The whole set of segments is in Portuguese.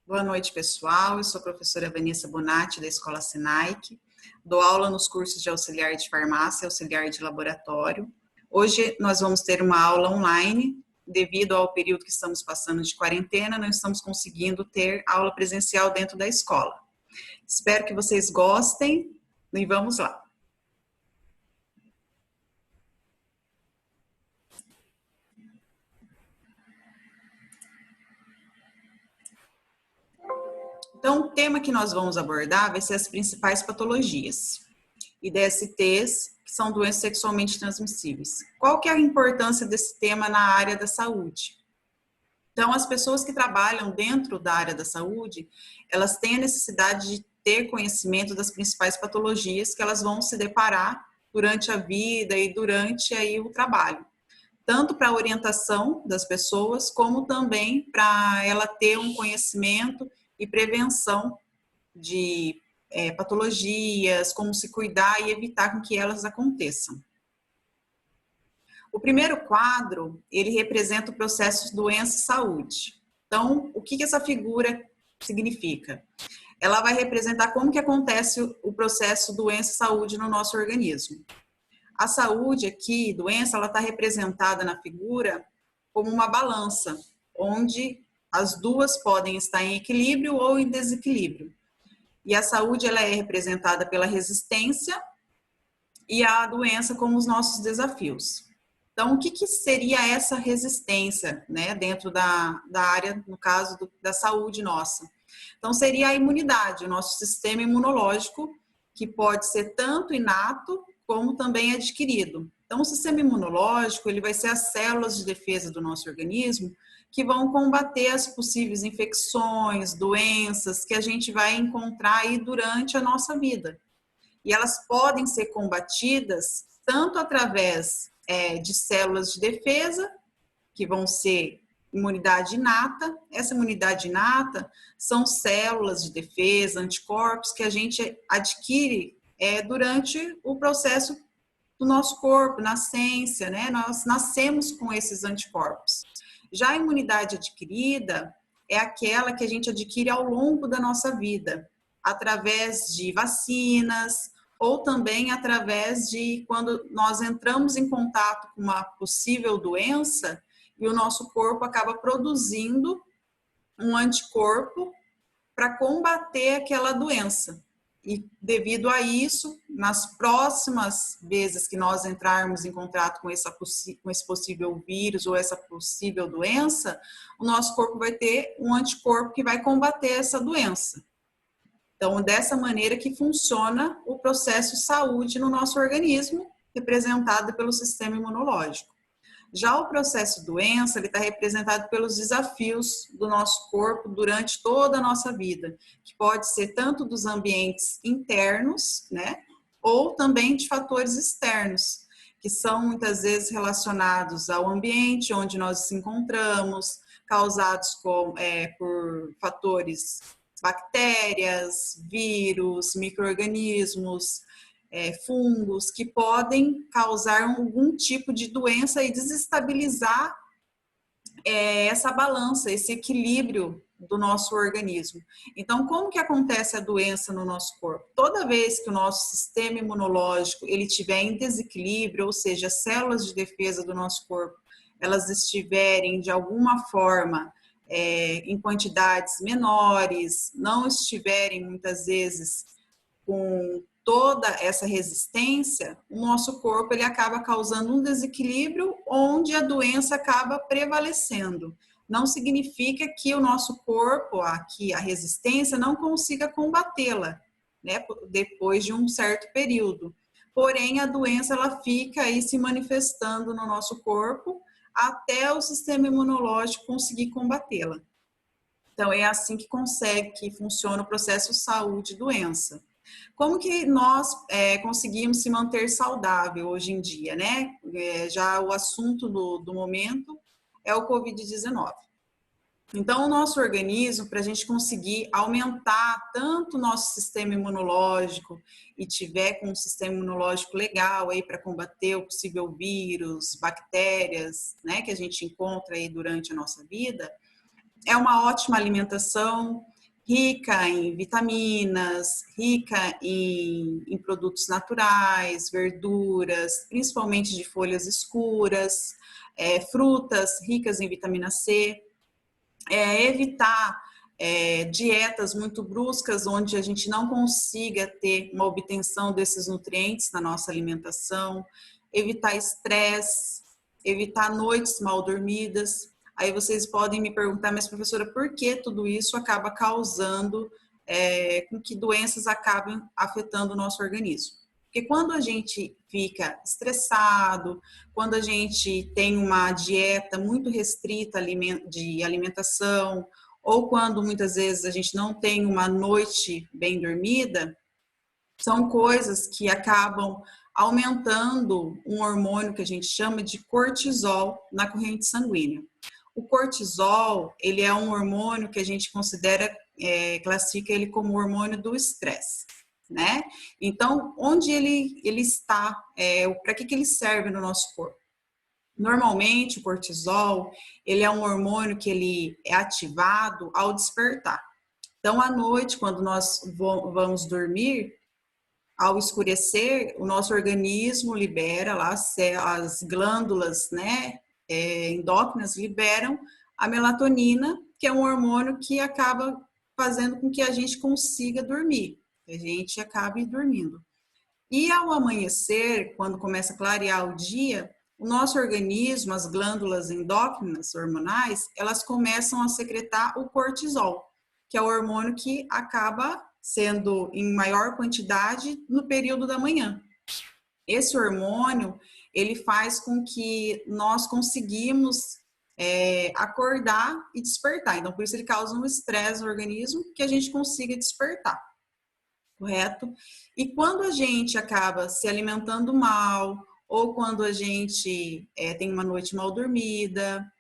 Boa noite, pessoal. Eu sou a professora Vanessa Bonatti, da Escola Senaic. Dou aula nos cursos de auxiliar de farmácia e auxiliar de laboratório. Hoje nós vamos ter uma aula online. Devido ao período que estamos passando de quarentena, não estamos conseguindo ter aula presencial dentro da escola. Espero que vocês gostem e vamos lá. Então, o tema que nós vamos abordar vai ser as principais patologias e DSTs, que são doenças sexualmente transmissíveis. Qual que é a importância desse tema na área da saúde? Então, as pessoas que trabalham dentro da área da saúde, elas têm a necessidade de ter conhecimento das principais patologias que elas vão se deparar durante a vida e durante aí o trabalho. Tanto para a orientação das pessoas, como também para ela ter um conhecimento e prevenção de patologias, como se cuidar e evitar com que elas aconteçam. O primeiro quadro, ele representa o processo doença-saúde. Então, o que essa figura significa? Ela vai representar como que acontece o processo doença-saúde no nosso organismo. A saúde aqui, doença, ela está representada na figura como uma balança, onde as duas podem estar em equilíbrio ou em desequilíbrio. E a saúde, ela é representada pela resistência e a doença como os nossos desafios. Então, o que seria essa resistência, né, dentro da área, no caso da saúde nossa? Então, seria a imunidade, o nosso sistema imunológico, que pode ser tanto inato como também adquirido. Então, o sistema imunológico, ele vai ser as células de defesa do nosso organismo que vão combater as possíveis infecções, doenças que a gente vai encontrar aí durante a nossa vida. E elas podem ser combatidas tanto através de células de defesa, que vão ser imunidade inata. Essa imunidade inata são células de defesa, anticorpos, que a gente adquire durante o processo do nosso corpo, nascência, né? Nós nascemos com esses anticorpos. Já a imunidade adquirida é aquela que a gente adquire ao longo da nossa vida, através de vacinas ou também através de quando nós entramos em contato com uma possível doença e o nosso corpo acaba produzindo um anticorpo para combater aquela doença. E devido a isso, nas próximas vezes que nós entrarmos em contato com esse possível vírus ou essa possível doença, o nosso corpo vai ter um anticorpo que vai combater essa doença. Então, dessa maneira que funciona o processo saúde no nosso organismo, representado pelo sistema imunológico. Já o processo doença, ele está representado pelos desafios do nosso corpo durante toda a nossa vida, que pode ser tanto dos ambientes internos, né, ou também de fatores externos, que são muitas vezes relacionados ao ambiente onde nós nos encontramos, causados por fatores bactérias, vírus, micro-organismos, fungos, que podem causar algum tipo de doença e desestabilizar essa balança, esse equilíbrio do nosso organismo. Então, como que acontece a doença no nosso corpo? Toda vez que o nosso sistema imunológico ele estiver em desequilíbrio, ou seja, as células de defesa do nosso corpo, elas estiverem de alguma forma em quantidades menores, não estiverem muitas vezes com toda essa resistência, o nosso corpo ele acaba causando um desequilíbrio onde a doença acaba prevalecendo. Não significa que o nosso corpo, aqui a resistência, não consiga combatê-la, né, depois de um certo período. Porém, a doença ela fica aí se manifestando no nosso corpo até o sistema imunológico conseguir combatê-la. Então, é assim que funciona o processo saúde-doença. Como que nós conseguimos se manter saudável hoje em dia, né? Já o assunto do momento é o Covid-19. Então, o nosso organismo, para a gente conseguir aumentar tanto o nosso sistema imunológico e tiver com um sistema imunológico legal aí para combater o possível vírus, bactérias, né, que a gente encontra aí durante a nossa vida, é uma ótima alimentação, rica em vitaminas, rica em produtos naturais, verduras, principalmente de folhas escuras, frutas ricas em vitamina C, evitar dietas muito bruscas, onde a gente não consiga ter uma obtenção desses nutrientes na nossa alimentação, evitar estresse, evitar noites mal dormidas. Aí vocês podem me perguntar, mas professora, por que tudo isso acaba causando com que doenças acabem afetando o nosso organismo? Porque quando a gente fica estressado, quando a gente tem uma dieta muito restrita de alimentação, ou quando muitas vezes a gente não tem uma noite bem dormida, são coisas que acabam aumentando um hormônio que a gente chama de cortisol na corrente sanguínea. O cortisol, ele é um hormônio que a gente considera, classifica ele como hormônio do estresse, né? Então, onde ele está, para que ele serve no nosso corpo? Normalmente, o cortisol, ele é um hormônio que ele é ativado ao despertar. Então, à noite, quando nós vamos dormir, ao escurecer, o nosso organismo libera lá, as glândulas, né, endócrinas liberam a melatonina, que é um hormônio que acaba fazendo com que a gente consiga dormir, que a gente acabe dormindo. E ao amanhecer, quando começa a clarear o dia, o nosso organismo, as glândulas endócrinas hormonais, elas começam a secretar o cortisol, que é o hormônio que acaba sendo em maior quantidade no período da manhã. Esse hormônio, ele faz com que nós conseguimos acordar e despertar. Então, por isso ele causa um estresse no organismo que a gente consiga despertar, correto? E quando a gente acaba se alimentando mal, ou quando a gente tem uma noite mal dormida,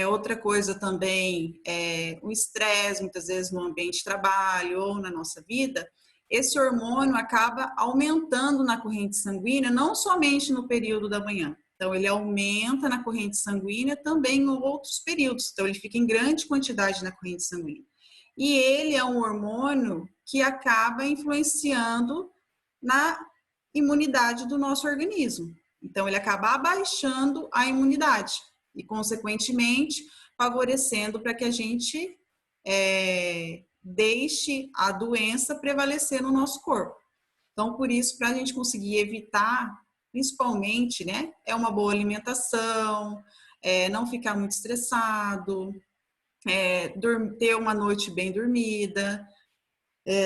outra coisa também é o estresse, muitas vezes no ambiente de trabalho ou na nossa vida, esse hormônio acaba aumentando na corrente sanguínea, não somente no período da manhã. Então, ele aumenta na corrente sanguínea também em outros períodos. Então, ele fica em grande quantidade na corrente sanguínea. E ele é um hormônio que acaba influenciando na imunidade do nosso organismo. Então, ele acaba abaixando a imunidade e, consequentemente, favorecendo para que a gente deixe a doença prevalecer no nosso corpo. Então, por isso, para a gente conseguir evitar, principalmente, né, é uma boa alimentação, não ficar muito estressado, ter uma noite bem dormida,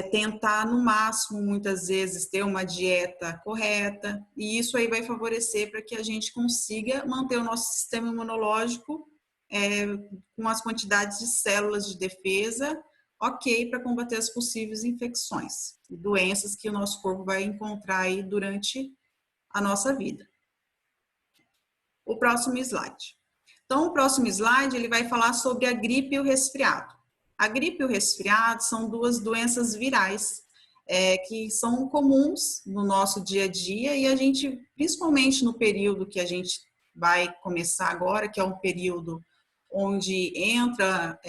tentar no máximo, muitas vezes, ter uma dieta correta, e isso aí vai favorecer para que a gente consiga manter o nosso sistema imunológico com as quantidades de células de defesa ok para combater as possíveis infecções e doenças que o nosso corpo vai encontrar aí durante a nossa vida. O próximo slide. Então, o próximo slide ele vai falar sobre a gripe e o resfriado. A gripe e o resfriado são duas doenças virais que são comuns no nosso dia a dia e a gente, principalmente no período que a gente vai começar agora, que é um período onde entra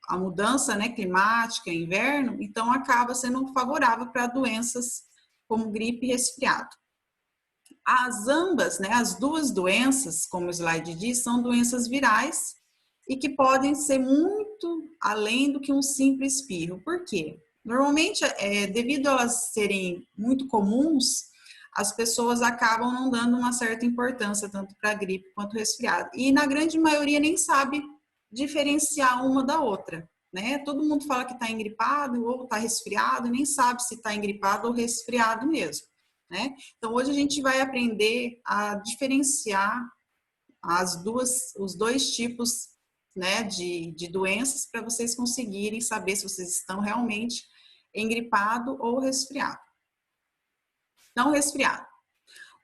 a mudança, né, climática, inverno, então acaba sendo favorável para doenças como gripe e resfriado. As duas doenças, como o slide diz, são doenças virais e que podem ser muito além do que um simples espirro. Por quê? Normalmente, devido a elas serem muito comuns, as pessoas acabam não dando uma certa importância tanto para a gripe quanto resfriado. E na grande maioria nem sabe diferenciar uma da outra, né? Todo mundo fala que está engripado ou está resfriado, nem sabe se está engripado ou resfriado mesmo, né? Então hoje a gente vai aprender a diferenciar os dois tipos, né, de doenças para vocês conseguirem saber se vocês estão realmente engripado ou resfriado. Então, resfriado.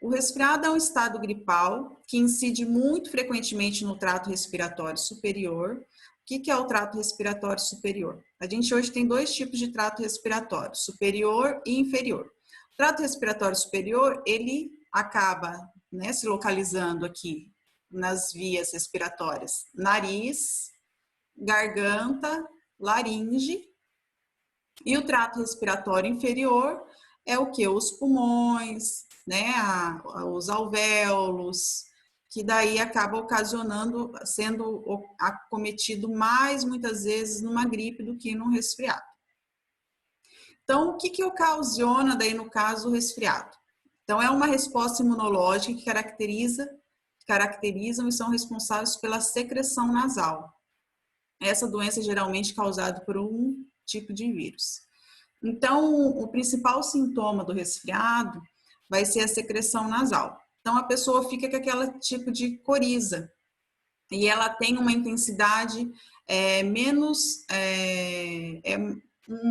O resfriado é um estado gripal que incide muito frequentemente no trato respiratório superior. O que é o trato respiratório superior? A gente hoje tem dois tipos de trato respiratório, superior e inferior. O trato respiratório superior, ele acaba, né, se localizando aqui nas vias respiratórias, nariz, garganta laringe. E o trato respiratório inferior é o que? Os pulmões, né? Os alvéolos, que daí acaba ocasionando, sendo acometido mais muitas vezes numa gripe do que num resfriado. Então, o que ocasiona daí no caso o resfriado? Então, é uma resposta imunológica que caracterizam e são responsáveis pela secreção nasal. Essa doença é geralmente causada por um tipo de vírus. Então, o principal sintoma do resfriado vai ser a secreção nasal. Então, a pessoa fica com aquele tipo de coriza e ela tem uma intensidade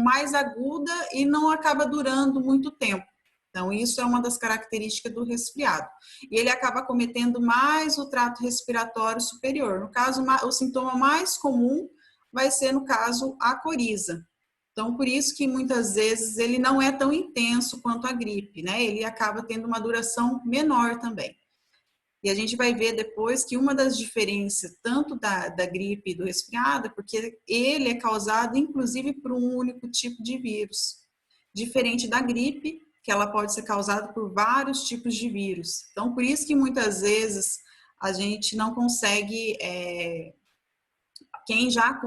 mais aguda e não acaba durando muito tempo. Então, isso é uma das características do resfriado. E ele acaba cometendo mais o trato respiratório superior. No caso, o sintoma mais comum vai ser, no caso, a coriza. Então, por isso que muitas vezes ele não é tão intenso quanto a gripe, né? Ele acaba tendo uma duração menor também. E a gente vai ver depois que uma das diferenças, tanto da gripe e do resfriado, é porque ele é causado, inclusive, por um único tipo de vírus. Diferente da gripe, que ela pode ser causada por vários tipos de vírus. Então, por isso que muitas vezes a gente não consegue... Quem já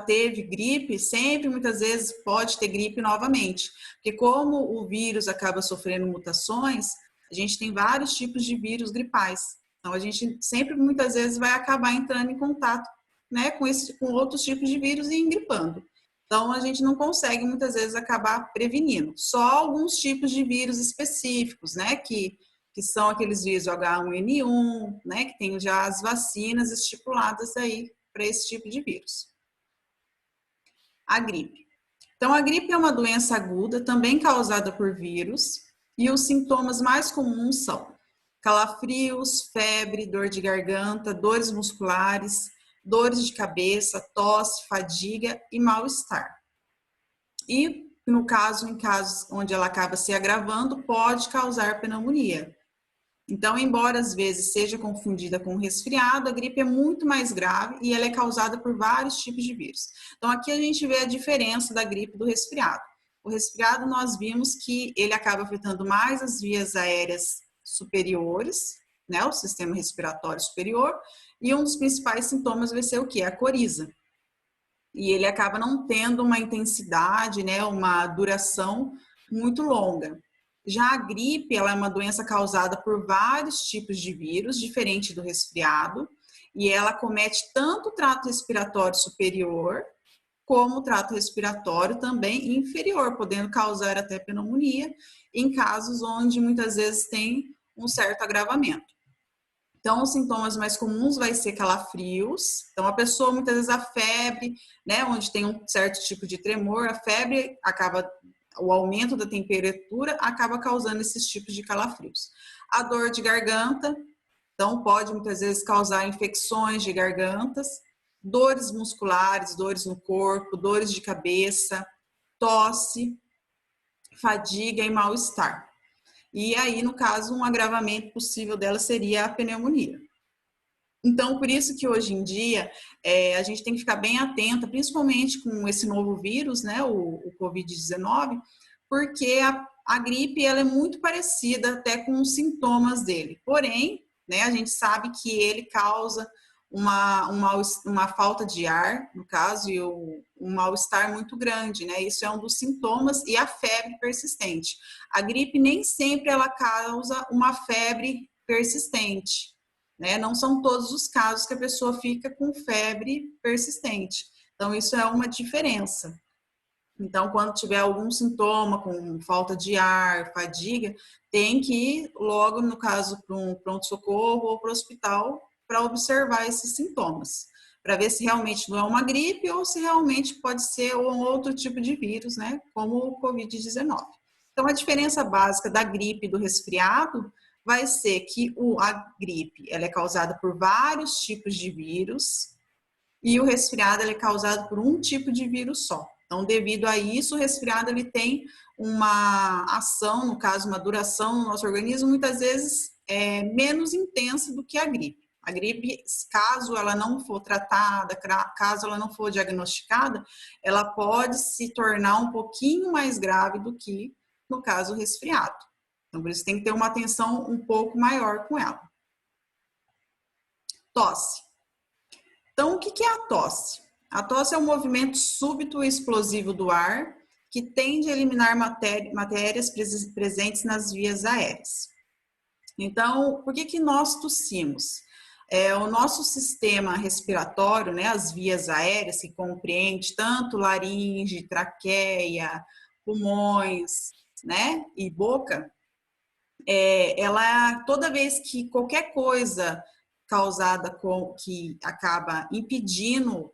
teve gripe, sempre, muitas vezes, pode ter gripe novamente. Porque como o vírus acaba sofrendo mutações, a gente tem vários tipos de vírus gripais. Então, a gente sempre, muitas vezes, vai acabar entrando em contato, né, com outros tipos de vírus e engripando. Então, a gente não consegue, muitas vezes, acabar prevenindo. Só alguns tipos de vírus específicos, né, que são aqueles vírus H1N1, né, que tem já as vacinas estipuladas aí para esse tipo de vírus. A gripe. Então, a gripe é uma doença aguda, também causada por vírus, e os sintomas mais comuns são calafrios, febre, dor de garganta, dores musculares, dores de cabeça, tosse, fadiga e mal-estar. E, no caso, em casos onde ela acaba se agravando, pode causar pneumonia. Então, embora às vezes seja confundida com resfriado, a gripe é muito mais grave e ela é causada por vários tipos de vírus. Então, aqui a gente vê a diferença da gripe do resfriado. O resfriado, nós vimos que ele acaba afetando mais as vias aéreas superiores, né, o sistema respiratório superior, e um dos principais sintomas vai ser o quê? A coriza. E ele acaba não tendo uma intensidade, né, uma duração muito longa. Já a gripe, ela é uma doença causada por vários tipos de vírus, diferente do resfriado, e ela comete tanto o trato respiratório superior, como o trato respiratório também inferior, podendo causar até pneumonia, em casos onde muitas vezes tem um certo agravamento. Então, os sintomas mais comuns vai ser calafrios. Então, a pessoa, muitas vezes, a febre, né, onde tem um certo tipo de tremor, a febre acaba... O aumento da temperatura acaba causando esses tipos de calafrios. A dor de garganta, então pode muitas vezes causar infecções de gargantas, dores musculares, dores no corpo, dores de cabeça, tosse, fadiga e mal-estar. E aí, no caso, um agravamento possível dela seria a pneumonia. Então, por isso que hoje em dia a gente tem que ficar bem atenta, principalmente com esse novo vírus, né, o Covid-19, porque a gripe ela é muito parecida até com os sintomas dele. Porém, né, a gente sabe que ele causa uma falta de ar, no caso, e um mal-estar muito grande, né? Isso é um dos sintomas, e a febre persistente. A gripe nem sempre ela causa uma febre persistente. Né? Não são todos os casos que a pessoa fica com febre persistente. Então, isso é uma diferença. Então, quando tiver algum sintoma, com falta de ar, fadiga, tem que ir logo, no caso, para um pronto-socorro ou para o hospital para observar esses sintomas, para ver se realmente não é uma gripe ou se realmente pode ser um outro tipo de vírus, né? Como o Covid-19. Então, a diferença básica da gripe e do resfriado vai ser que a gripe ela é causada por vários tipos de vírus e o resfriado ele é causado por um tipo de vírus só. Então, devido a isso, o resfriado ele tem uma ação, no caso, uma duração no nosso organismo, muitas vezes menos intensa do que a gripe. A gripe, caso ela não for tratada, caso ela não for diagnosticada, ela pode se tornar um pouquinho mais grave do que no caso resfriado. Então, por isso tem que ter uma atenção um pouco maior com ela. Tosse. Então, o que é a tosse? A tosse é um movimento súbito e explosivo do ar que tende a eliminar matérias presentes nas vias aéreas. Então, por que nós tossimos? O nosso sistema respiratório, né, as vias aéreas, que compreende tanto laringe, traqueia, pulmões, né, e boca, ela, toda vez que qualquer coisa causada que acaba impedindo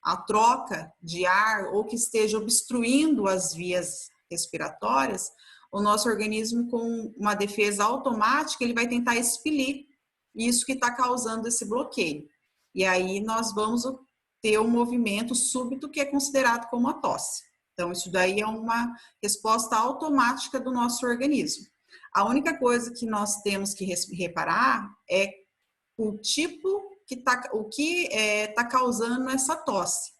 a troca de ar ou que esteja obstruindo as vias respiratórias, o nosso organismo, com uma defesa automática, ele vai tentar expelir isso que está causando esse bloqueio. E aí nós vamos ter um movimento súbito que é considerado como a tosse. Então, isso daí é uma resposta automática do nosso organismo. A única coisa que nós temos que reparar é o tipo o que está causando essa tosse.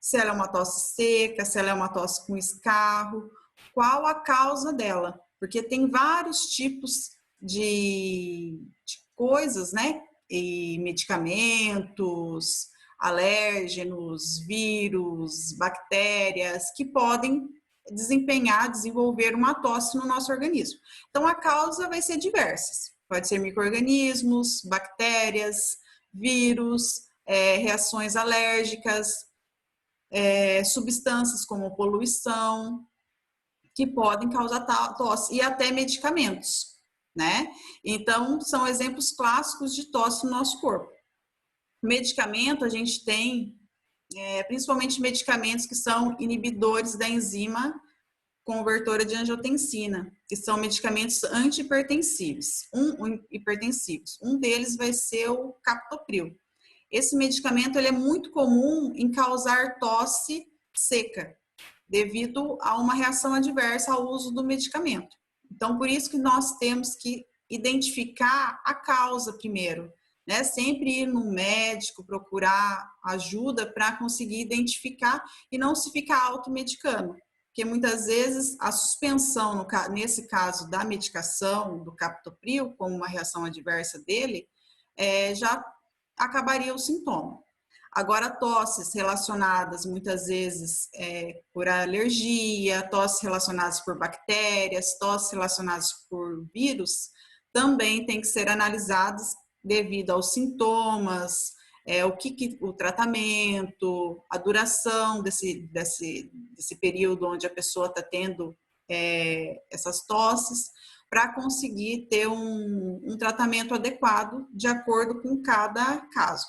Se ela é uma tosse seca, se ela é uma tosse com escarro, qual a causa dela? Porque tem vários tipos de coisas, né? E medicamentos, alérgenos, vírus, bactérias, que podem desenvolver uma tosse no nosso organismo. Então, a causa vai ser diversas. Pode ser micro-organismos, bactérias, vírus, reações alérgicas, substâncias como poluição, que podem causar tosse, e até medicamentos, né? Então, são exemplos clássicos de tosse no nosso corpo. Medicamento, a gente tem, principalmente medicamentos que são inibidores da enzima convertora de angiotensina, que são medicamentos antihipertensivos. Um deles vai ser o captopril. Esse medicamento ele é muito comum em causar tosse seca, devido a uma reação adversa ao uso do medicamento. Então, por isso que nós temos que identificar a causa primeiro, né? Sempre ir no médico, procurar ajuda para conseguir identificar e não se ficar automedicando. Porque muitas vezes a suspensão, nesse caso da medicação, do captopril, como uma reação adversa dele, já acabaria o sintoma. Agora, tosses relacionadas muitas vezes por alergia, tosses relacionadas por bactérias, tosses relacionadas por vírus, também tem que ser analisadas devido aos sintomas, o tratamento, a duração desse período onde a pessoa está tendo essas tosses, para conseguir ter um tratamento adequado de acordo com cada caso.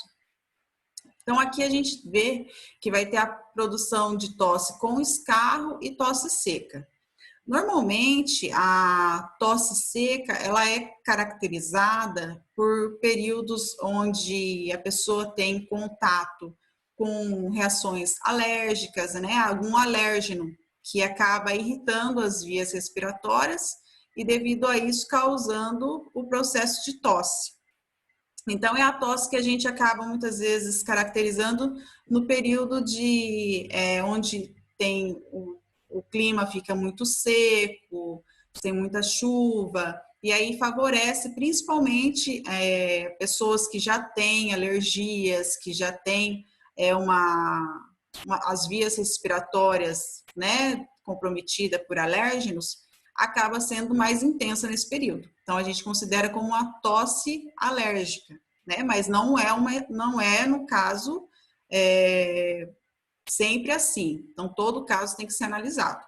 Então, aqui a gente vê que vai ter a produção de tosse com escarro e tosse seca. Normalmente, a tosse seca, ela é caracterizada por períodos onde a pessoa tem contato com reações alérgicas, né? Algum alérgeno que acaba irritando as vias respiratórias e, devido a isso, causando o processo de tosse. Então, é a tosse que a gente acaba muitas vezes caracterizando no período onde tem o clima fica muito seco, tem muita chuva, e aí favorece principalmente pessoas que já têm alergias, que já têm as vias respiratórias, né, comprometida por alérgenos, acaba sendo mais intensa nesse período. Então, a gente considera como uma tosse alérgica, né? Mas não é no caso, sempre assim. Então, todo caso tem que ser analisado.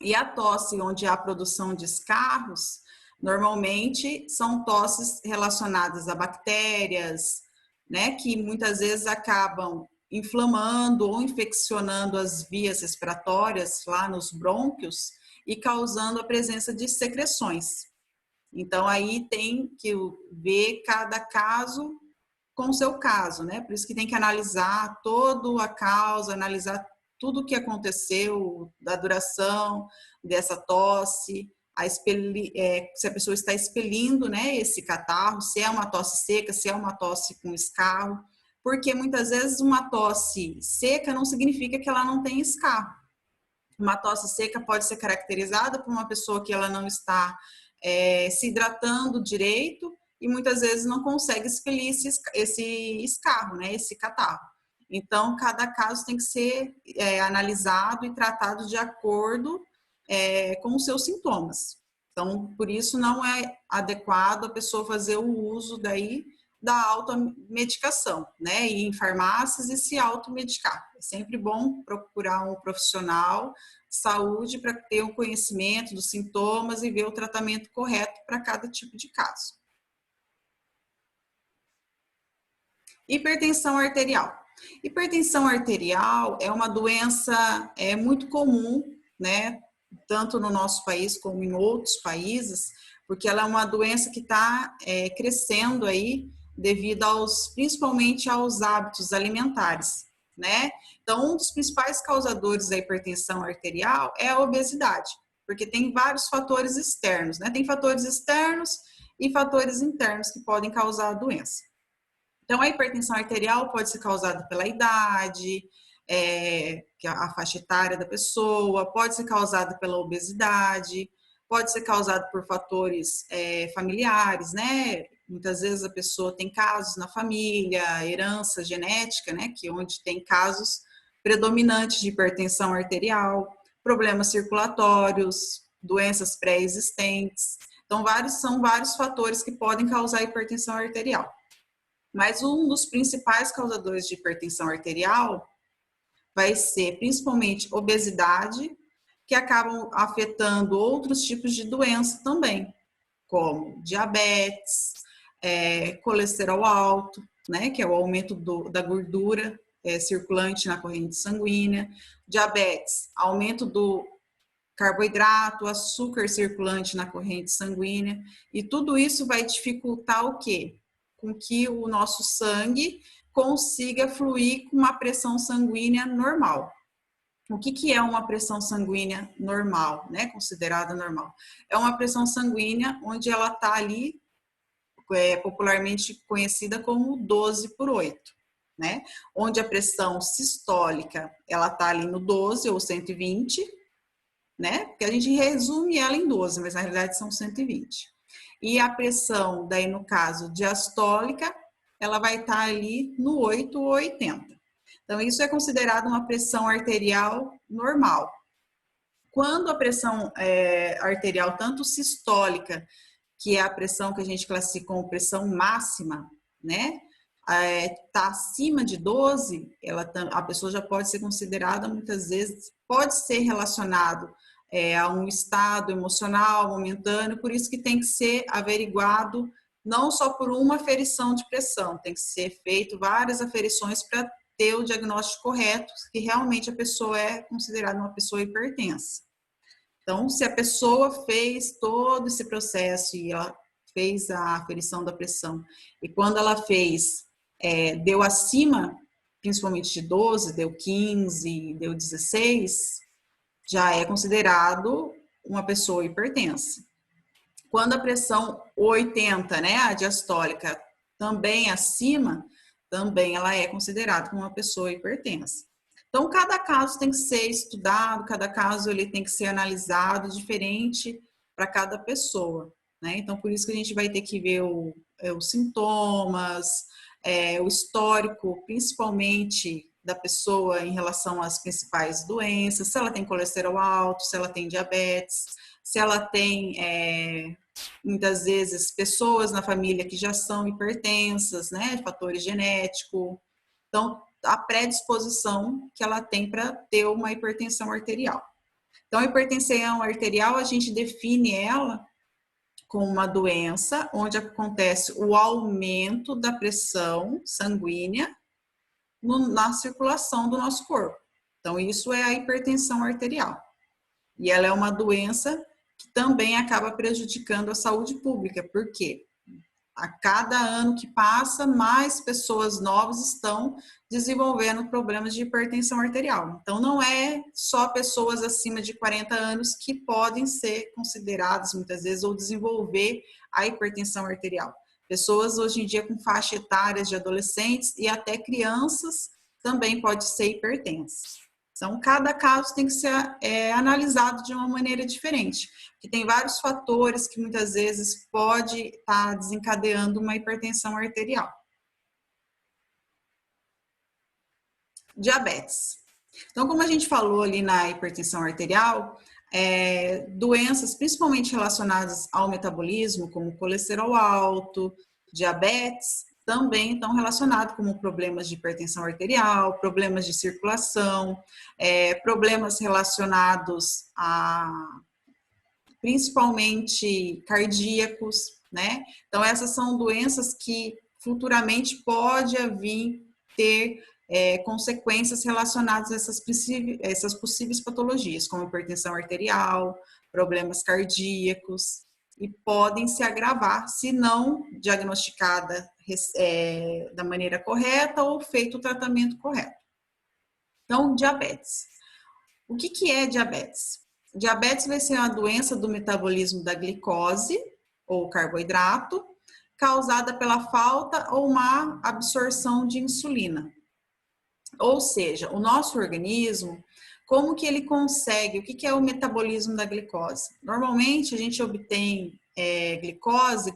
E a tosse onde há produção de escarros, normalmente são tosses relacionadas a bactérias, né? Que muitas vezes acabam inflamando ou infeccionando as vias respiratórias lá nos brônquios e causando a presença de secreções. Então, aí tem que ver cada caso com o seu caso, né? Por isso que tem que analisar toda a causa, analisar tudo o que aconteceu, da duração dessa tosse, se a pessoa está expelindo, né, esse catarro, se é uma tosse seca, se é uma tosse com escarro, porque muitas vezes uma tosse seca não significa que ela não tem escarro. Uma tosse seca pode ser caracterizada por uma pessoa que ela não está se hidratando direito e muitas vezes não consegue expelir esse escarro, né, esse catarro. Então, cada caso tem que ser analisado e tratado de acordo com os seus sintomas. Então, por isso não é adequado a pessoa fazer o uso daí da automedicação, né? Ir em farmácias e se automedicar. É sempre bom procurar um profissional de saúde para ter o conhecimento dos sintomas e ver o tratamento correto para cada tipo de caso. Hipertensão arterial. Hipertensão arterial é uma doença muito comum, né? Tanto no nosso país como em outros países, porque ela é uma doença que está crescendo aí devido principalmente aos hábitos alimentares, né? Então, um dos principais causadores da hipertensão arterial é a obesidade, porque tem vários fatores externos, né? Tem fatores externos e fatores internos que podem causar a doença. Então, a hipertensão arterial pode ser causada pela idade, que é a faixa etária da pessoa, pode ser causada pela obesidade, pode ser causada por fatores familiares, né? Muitas vezes a pessoa tem casos na família, herança genética, né? Que onde tem casos predominantes de hipertensão arterial, problemas circulatórios, doenças pré-existentes. Então, são vários fatores que podem causar hipertensão arterial. Mas um dos principais causadores de hipertensão arterial vai ser principalmente obesidade, que acabam afetando outros tipos de doença também, como diabetes, colesterol alto, né, que é o aumento da gordura circulante na corrente sanguínea, diabetes, aumento do carboidrato, açúcar circulante na corrente sanguínea, e tudo isso vai dificultar o quê? Com que o nosso sangue consiga fluir com uma pressão sanguínea normal. O que é uma pressão sanguínea normal, né? Considerada normal? É uma pressão sanguínea onde ela está ali, popularmente conhecida como 12/8, né? Onde a pressão sistólica, ela está ali no 12 ou 120, né? Porque a gente resume ela em 12, mas na realidade são 120. E a pressão, daí no caso diastólica, ela vai estar ali no 8 ou 80. Então, isso é considerado uma pressão arterial normal. Quando a pressão arterial, tanto sistólica, que é a pressão que a gente classifica como pressão máxima, né? Está acima de 12, a pessoa já pode ser considerada, muitas vezes, pode ser relacionado a um estado emocional momentâneo, por isso que tem que ser averiguado não só por uma aferição de pressão, tem que ser feito várias aferições para ter o diagnóstico correto, que realmente a pessoa é considerada uma pessoa hipertensa. Então, se a pessoa fez todo esse processo e ela fez a aferição da pressão, e quando ela fez, deu acima, principalmente de 12, deu 15, deu 16, já é considerado uma pessoa hipertensa. Quando a pressão 80, né, a diastólica, também acima, também ela é considerada como uma pessoa hipertensa. Então, cada caso tem que ser estudado, cada caso ele tem que ser analisado diferente para cada pessoa, né? Então, por isso que a gente vai ter que ver os sintomas, o histórico, principalmente da pessoa em relação às principais doenças, se ela tem colesterol alto, se ela tem diabetes, se ela tem, muitas vezes, pessoas na família que já são hipertensas, né, fatores genéticos. Então, a predisposição que ela tem para ter uma hipertensão arterial. Então, a hipertensão arterial, a gente define ela como uma doença onde acontece o aumento da pressão sanguínea na circulação do nosso corpo. Então, isso é a hipertensão arterial. E ela é uma doença que também acaba prejudicando a saúde pública. Por quê? a cada ano que passa, mais pessoas novas estão desenvolvendo problemas de hipertensão arterial. Então, não é só pessoas acima de 40 anos que podem ser consideradas, muitas vezes, ou desenvolver a hipertensão arterial. Pessoas, hoje em dia, com faixa etárias de adolescentes e até crianças também pode ser hipertensas. Então, cada caso tem que ser analisado de uma maneira diferente, porque tem vários fatores que muitas vezes pode estar desencadeando uma hipertensão arterial. Diabetes. Então, como a gente falou ali na hipertensão arterial, doenças principalmente relacionadas ao metabolismo, como colesterol alto, diabetes, também estão relacionados com problemas de hipertensão arterial, problemas de circulação, problemas relacionados a principalmente cardíacos, né? Então, essas são doenças que futuramente pode vir ter consequências relacionadas a essas possíveis patologias, como hipertensão arterial, problemas cardíacos, e podem se agravar se não diagnosticada da maneira correta ou feito o tratamento correto. Então, diabetes. O que é diabetes? Diabetes vai ser uma doença do metabolismo da glicose, ou carboidrato, causada pela falta ou má absorção de insulina. Ou seja, o nosso organismo, como que ele consegue, o que é o metabolismo da glicose? Normalmente a gente obtém glicose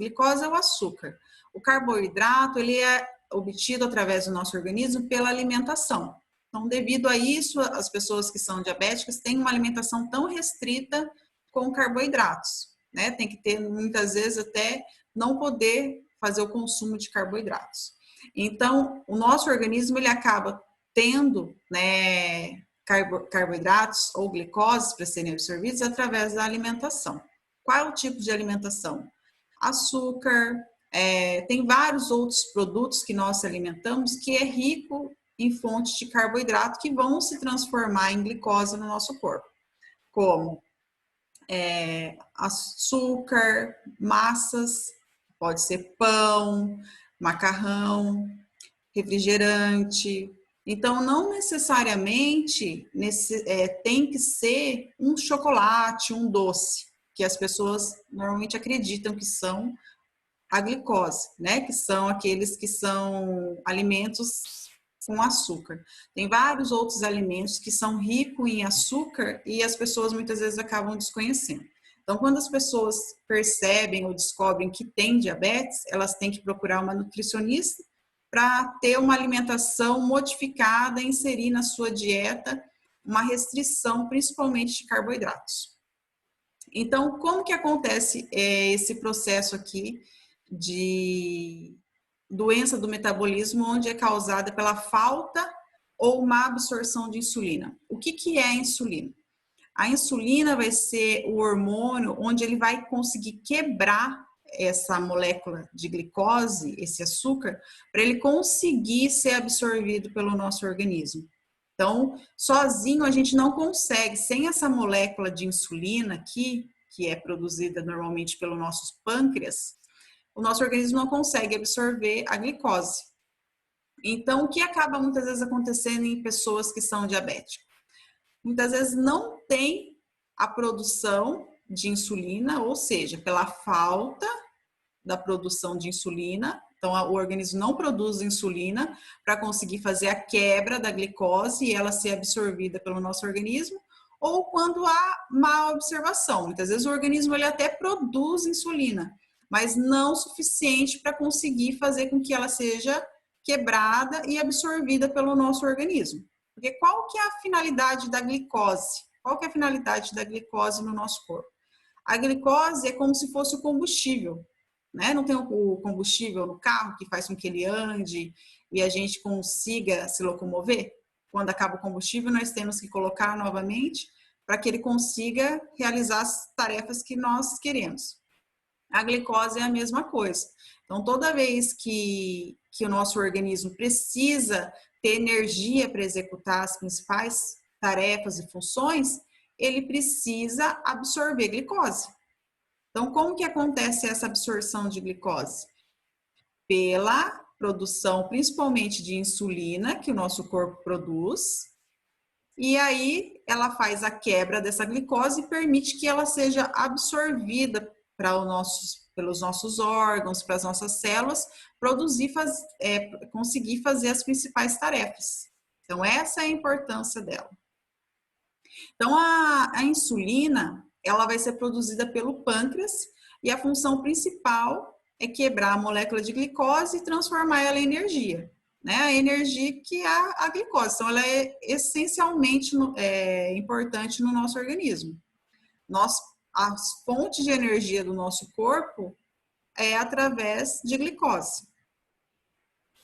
é o açúcar. O carboidrato, ele é obtido através do nosso organismo pela alimentação. Então, devido a isso, as pessoas que são diabéticas têm uma alimentação tão restrita com carboidratos, né? Tem que ter, muitas vezes, até não poder fazer o consumo de carboidratos. Então, o nosso organismo, ele acaba tendo, né, carboidratos ou glicoses para serem absorvidos através da alimentação. Qual é o tipo de alimentação? Açúcar, tem vários outros produtos que nós alimentamos que é rico em fontes de carboidrato que vão se transformar em glicose no nosso corpo, como açúcar, massas, pode ser pão, macarrão, refrigerante. Então, não necessariamente tem que ser um chocolate, um doce, que as pessoas normalmente acreditam que são a glicose, né? Que são aqueles que são alimentos com açúcar. Tem vários outros alimentos que são ricos em açúcar e as pessoas muitas vezes acabam desconhecendo. Então, quando as pessoas percebem ou descobrem que têm diabetes, elas têm que procurar uma nutricionista para ter uma alimentação modificada, inserir na sua dieta uma restrição, principalmente de carboidratos. Então, como que acontece esse processo aqui de doença do metabolismo, onde é causada pela falta ou má absorção de insulina? O que é a insulina? A insulina vai ser o hormônio onde ele vai conseguir quebrar essa molécula de glicose, esse açúcar, para ele conseguir ser absorvido pelo nosso organismo. Então, sozinho a gente não consegue, sem essa molécula de insulina aqui, que é produzida normalmente pelo nosso pâncreas, o nosso organismo não consegue absorver a glicose. Então, o que acaba muitas vezes acontecendo em pessoas que são diabéticas? Muitas vezes não tem a produção de insulina, ou seja, pela falta da produção de insulina, então o organismo não produz insulina para conseguir fazer a quebra da glicose e ela ser absorvida pelo nosso organismo, ou quando há má observação. Muitas vezes o organismo ele até produz insulina, mas não o suficiente para conseguir fazer com que ela seja quebrada e absorvida pelo nosso organismo. Porque qual que é a finalidade da glicose? Qual que é a finalidade da glicose no nosso corpo? A glicose é como se fosse o combustível, né? Não tem o combustível no carro que faz com que ele ande e a gente consiga se locomover? Quando acaba o combustível, nós temos que colocar novamente para que ele consiga realizar as tarefas que nós queremos. A glicose é a mesma coisa. Então, toda vez que o nosso organismo precisa ter energia para executar as principais tarefas e funções, ele precisa absorver glicose. Então, como que acontece essa absorção de glicose? pela produção, principalmente de insulina, que o nosso corpo produz, e aí ela faz a quebra dessa glicose e permite que ela seja absorvida pelos nossos órgãos, para as nossas células, conseguir fazer as principais tarefas. Então, essa é a importância dela. Então, a insulina, ela vai ser produzida pelo pâncreas e a função principal é quebrar a molécula de glicose e transformar ela em energia, né? A energia que é a glicose. Então, ela é essencialmente importante no nosso organismo. As fontes de energia do nosso corpo é através de glicose.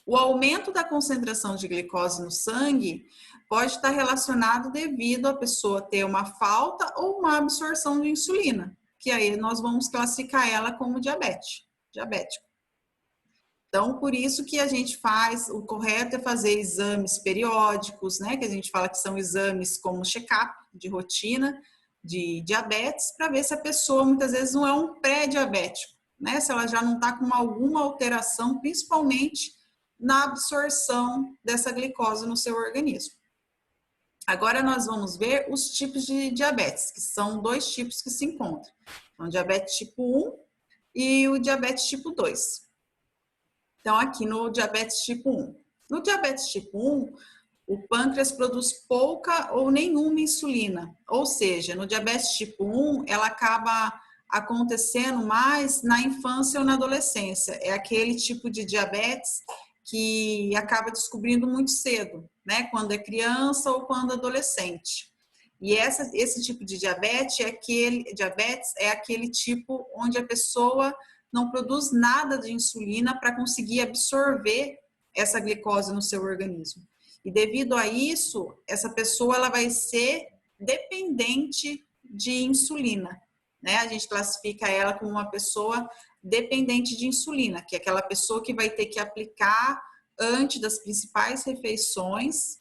O aumento da concentração de glicose no sangue pode estar relacionado devido a pessoa ter uma falta ou uma absorção de insulina, que aí nós vamos classificar ela como diabético. Então, por isso que a gente faz, o correto é fazer exames periódicos, né, que a gente fala que são exames como check-up de rotina, de diabetes, para ver se a pessoa muitas vezes não é um pré-diabético, né, se ela já não está com alguma alteração, principalmente na absorção dessa glicose no seu organismo. Agora nós vamos ver os tipos de diabetes, que são 2 tipos que se encontram. Então, diabetes tipo 1 e o diabetes tipo 2. Então, aqui no diabetes tipo 1. No diabetes tipo 1, o pâncreas produz pouca ou nenhuma insulina. Ou seja, no diabetes tipo 1, ela acaba acontecendo mais na infância ou na adolescência. É aquele tipo de diabetes que acaba descobrindo muito cedo, né? Quando é criança ou quando adolescente. E esse tipo de diabetes é aquele tipo onde a pessoa não produz nada de insulina para conseguir absorver essa glicose no seu organismo. E devido a isso, essa pessoa ela vai ser dependente de insulina, né? A gente classifica ela como uma pessoa dependente de insulina, que é aquela pessoa que vai ter que aplicar antes das principais refeições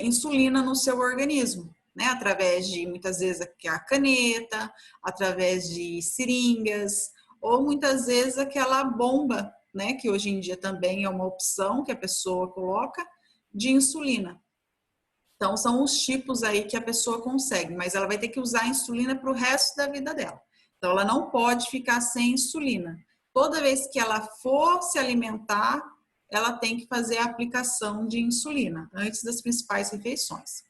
insulina no seu organismo, né? Através de, muitas vezes, a caneta, através de seringas, ou muitas vezes aquela bomba, né? Que hoje em dia também é uma opção que a pessoa coloca, de insulina. Então, são os tipos aí que a pessoa consegue, mas ela vai ter que usar a insulina para o resto da vida dela. Então, ela não pode ficar sem insulina. Toda vez que ela for se alimentar, ela tem que fazer a aplicação de insulina antes das principais refeições.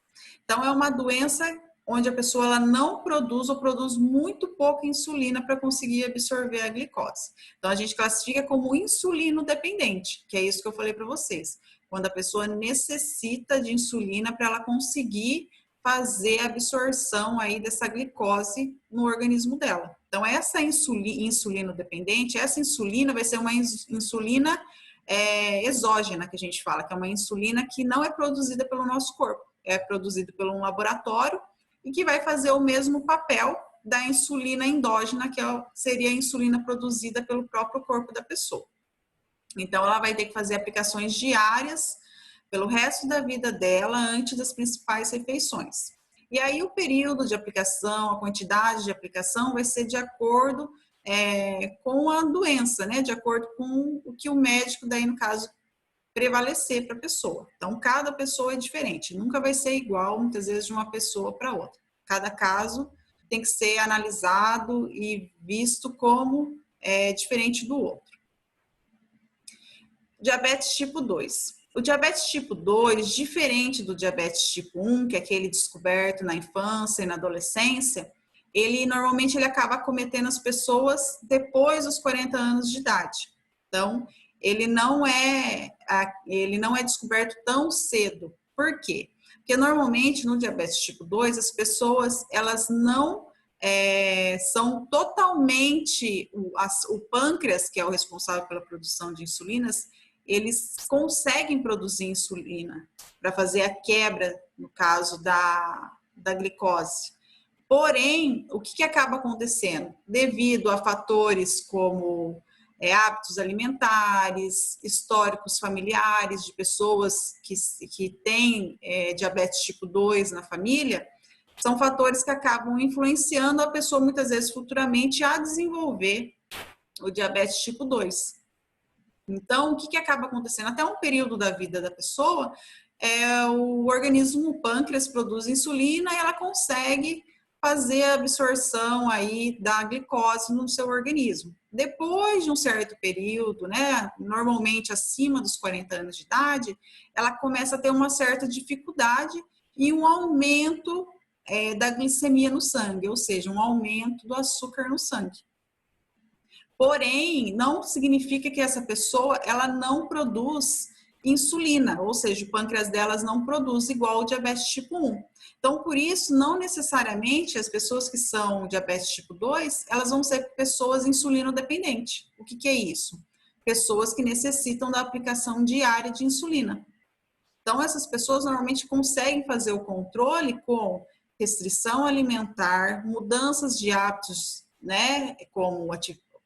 Então, é uma doença onde a pessoa ela não produz ou produz muito pouca insulina para conseguir absorver a glicose. Então, a gente classifica como insulino dependente, que é isso que eu falei para vocês. Quando a pessoa necessita de insulina para ela conseguir fazer a absorção aí dessa glicose no organismo dela. Então, essa insulino dependente, essa insulina vai ser uma insulina exógena, que a gente fala, que é uma insulina que não é produzida pelo nosso corpo, é produzida por um laboratório e que vai fazer o mesmo papel da insulina endógena, que seria a insulina produzida pelo próprio corpo da pessoa. Então, ela vai ter que fazer aplicações diárias pelo resto da vida dela antes das principais refeições. E aí, o período de aplicação, a quantidade de aplicação vai ser de acordo com a doença, né? De acordo com o que o médico, daí no caso, prevalecer para a pessoa. Então, cada pessoa é diferente, nunca vai ser igual, muitas vezes, de uma pessoa para outra. Cada caso tem que ser analisado e visto como diferente do outro. Diabetes tipo 2. O diabetes tipo 2, diferente do diabetes tipo 1, que é aquele descoberto na infância e na adolescência, ele normalmente acaba acometendo as pessoas depois dos 40 anos de idade. Então, ele não é descoberto tão cedo. Por quê? Porque normalmente no diabetes tipo 2, as pessoas elas não são totalmente, o pâncreas, que é o responsável pela produção de insulinas, eles conseguem produzir insulina para fazer a quebra, no caso da glicose. Porém, o que acaba acontecendo? Devido a fatores como hábitos alimentares, históricos familiares de pessoas que têm diabetes tipo 2 na família, são fatores que acabam influenciando a pessoa muitas vezes futuramente a desenvolver o diabetes tipo 2. Então, o que acaba acontecendo? Até um período da vida da pessoa, o organismo, o pâncreas, produz insulina e ela consegue fazer a absorção aí da glicose no seu organismo. Depois de um certo período, né, normalmente acima dos 40 anos de idade, ela começa a ter uma certa dificuldade e um aumento da glicemia no sangue, ou seja, um aumento do açúcar no sangue. Porém, não significa que essa pessoa ela não produz insulina, ou seja, o pâncreas delas não produz igual o diabetes tipo 1. Então, por isso, não necessariamente as pessoas que são diabetes tipo 2, elas vão ser pessoas insulinodependentes. O que é isso? Pessoas que necessitam da aplicação diária de insulina. Então, essas pessoas normalmente conseguem fazer o controle com restrição alimentar, mudanças de hábitos, né, como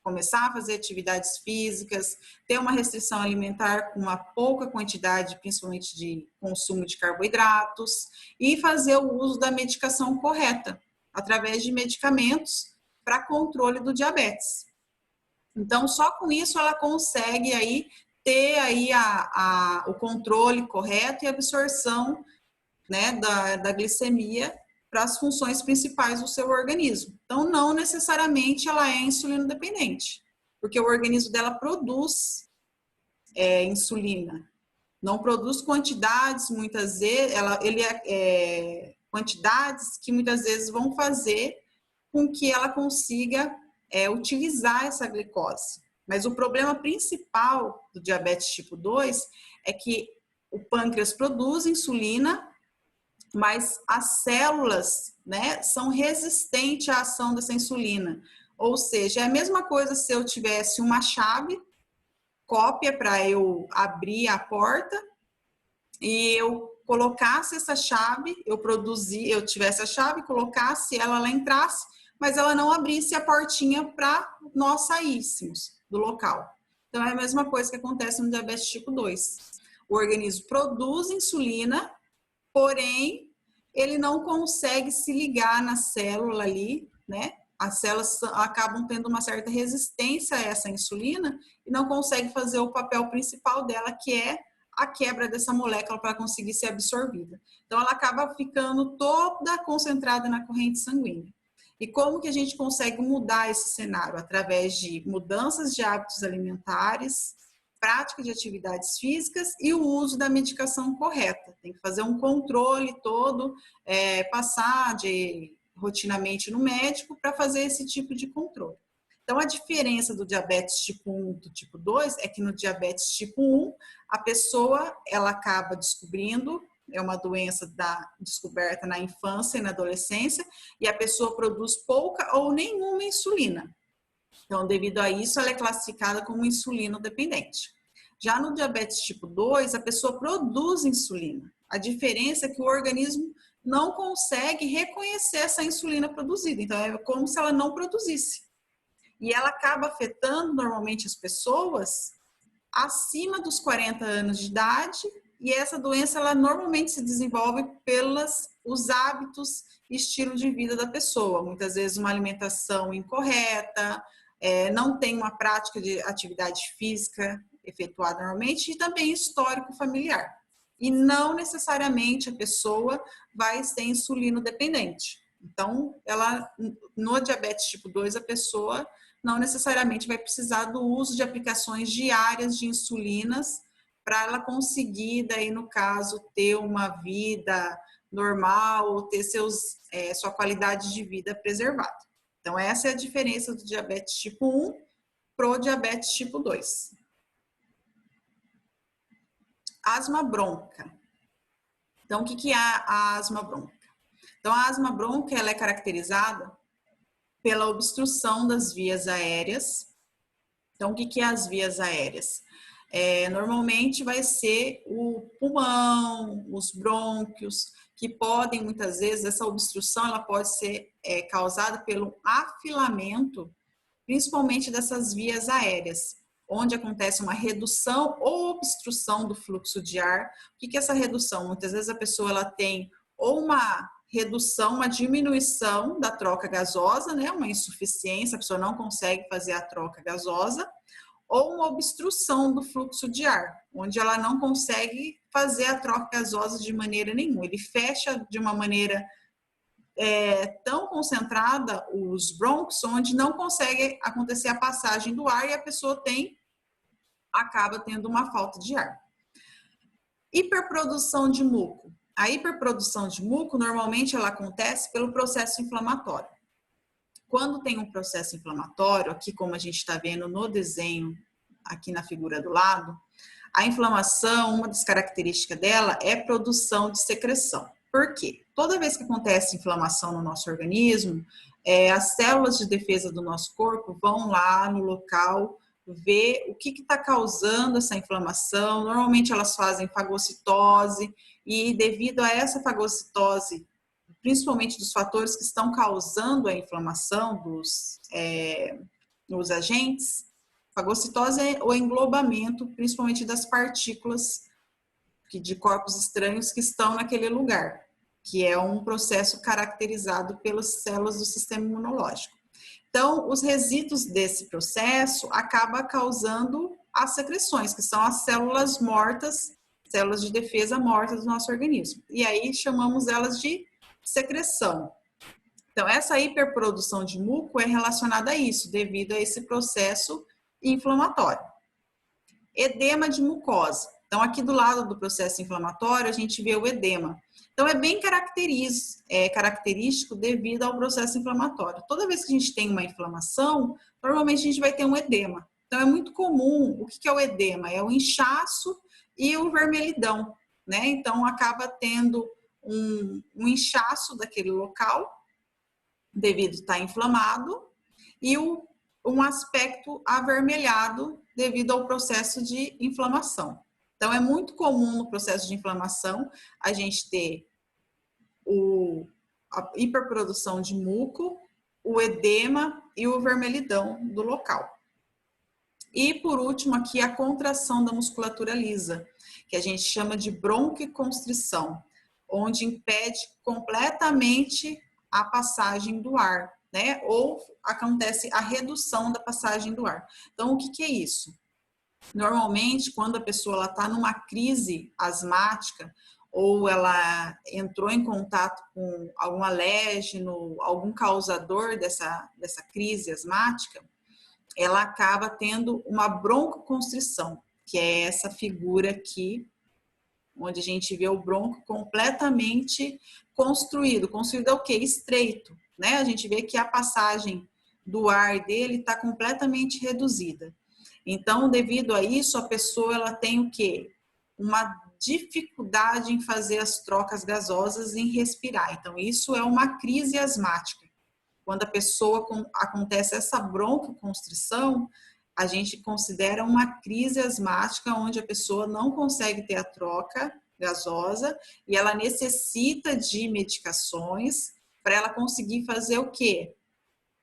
começar a fazer atividades físicas, ter uma restrição alimentar com uma pouca quantidade, principalmente de consumo de carboidratos, e fazer o uso da medicação correta, através de medicamentos para controle do diabetes. Então, só com isso ela consegue aí ter aí o controle correto e absorção, né, da glicemia para as funções principais do seu organismo. Então, não necessariamente ela é insulino dependente, porque o organismo dela produz insulina. Não produz quantidades, muitas vezes, quantidades que muitas vezes vão fazer com que ela consiga utilizar essa glicose. Mas o problema principal do diabetes tipo 2 é que o pâncreas produz insulina, mas as células, né, são resistentes à ação dessa insulina. Ou seja, é a mesma coisa se eu tivesse uma chave, cópia para eu abrir a porta, e eu colocasse essa chave, eu tivesse a chave, colocasse ela entrasse, mas ela não abrisse a portinha para nós saíssemos do local. Então, é a mesma coisa que acontece no diabetes tipo 2. O organismo produz insulina, porém, ele não consegue se ligar na célula ali, né? As células acabam tendo uma certa resistência a essa insulina e não consegue fazer o papel principal dela, que é a quebra dessa molécula para conseguir ser absorvida. Então, ela acaba ficando toda concentrada na corrente sanguínea. E como que a gente consegue mudar esse cenário? Através de mudanças de hábitos alimentares, prática de atividades físicas e o uso da medicação correta. Tem que fazer um controle todo, passar rotinamente no médico para fazer esse tipo de controle. Então, a diferença do diabetes tipo 1 do tipo 2 é que no diabetes tipo 1, a pessoa ela acaba descobrindo, é uma doença descoberta na infância e na adolescência, e a pessoa produz pouca ou nenhuma insulina. Então, devido a isso, ela é classificada como insulino-dependente. Já no diabetes tipo 2, a pessoa produz insulina. A diferença é que o organismo não consegue reconhecer essa insulina produzida. Então, é como se ela não produzisse. E ela acaba afetando normalmente as pessoas acima dos 40 anos de idade, e essa doença ela normalmente se desenvolve pelos hábitos e estilo de vida da pessoa. Muitas vezes uma alimentação incorreta, não tem uma prática de atividade física efetuada normalmente e também histórico familiar. E não necessariamente a pessoa vai ser insulino dependente. Então, no diabetes tipo 2, a pessoa não necessariamente vai precisar do uso de aplicações diárias de insulinas para ela conseguir, daí no caso, ter uma vida normal ou ter sua qualidade de vida preservada. Então, essa é a diferença do diabetes tipo 1 para o diabetes tipo 2. Asma bronca. Então, o que é a asma bronca? Então, a asma bronca ela é caracterizada pela obstrução das vias aéreas. Então, o que é as vias aéreas? Normalmente vai ser o pulmão, os brônquios, que podem, muitas vezes, essa obstrução ela pode ser causada pelo afilamento, principalmente dessas vias aéreas, onde acontece uma redução ou obstrução do fluxo de ar. O que é essa redução? Muitas vezes a pessoa ela tem ou uma redução, uma diminuição da troca gasosa, né? Uma insuficiência, a pessoa não consegue fazer a troca gasosa, ou uma obstrução do fluxo de ar, onde ela não consegue fazer a troca gasosa de maneira nenhuma. Ele fecha de uma maneira tão concentrada os brônquios, onde não consegue acontecer a passagem do ar e a pessoa acaba tendo uma falta de ar. Hiperprodução de muco. A hiperprodução de muco, normalmente, ela acontece pelo processo inflamatório. Quando tem um processo inflamatório, aqui como a gente está vendo no desenho, aqui na figura do lado, a inflamação, uma das características dela é produção de secreção. Por quê? Toda vez que acontece inflamação no nosso organismo, as células de defesa do nosso corpo vão lá no local ver o que está causando essa inflamação. Normalmente elas fazem fagocitose e devido a essa fagocitose, principalmente dos fatores que estão causando a inflamação dos agentes, fagocitose é o englobamento, principalmente das partículas de corpos estranhos que estão naquele lugar, que é um processo caracterizado pelas células do sistema imunológico. Então, os resíduos desse processo acabam causando as secreções, que são as células mortas, células de defesa mortas do nosso organismo. E aí chamamos elas de secreção. Então, essa hiperprodução de muco é relacionada a isso, devido a esse processo inflamatório. Edema de mucosa. Então, aqui do lado do processo inflamatório, a gente vê o edema. Então, é bem característico devido ao processo inflamatório. Toda vez que a gente tem uma inflamação, normalmente a gente vai ter um edema. Então, é muito comum. O que é o edema? É o inchaço e o vermelhidão, né? Então, acaba tendo um inchaço daquele local, devido a estar inflamado, e um aspecto avermelhado devido ao processo de inflamação. Então, é muito comum no processo de inflamação a gente ter a hiperprodução de muco, o edema e o vermelhidão do local. E, por último, aqui a contração da musculatura lisa, que a gente chama de bronquiconstrição, onde impede completamente a passagem do ar, né? Ou acontece a redução da passagem do ar. Então, o que é isso? Normalmente, quando a pessoa está numa crise asmática ou ela entrou em contato com algum alérgeno, algum causador dessa crise asmática, ela acaba tendo uma broncoconstrição, que é essa figura aqui, onde a gente vê o bronco completamente construído. Construído é o quê? Estreito, né? A gente vê que a passagem do ar dele está completamente reduzida. Então, devido a isso, a pessoa ela tem o quê? Uma dificuldade em fazer as trocas gasosas, em respirar. Então, isso é uma crise asmática. Quando a pessoa acontece essa broncoconstrição, a gente considera uma crise asmática onde a pessoa não consegue ter a troca gasosa e ela necessita de medicações para ela conseguir fazer o quê?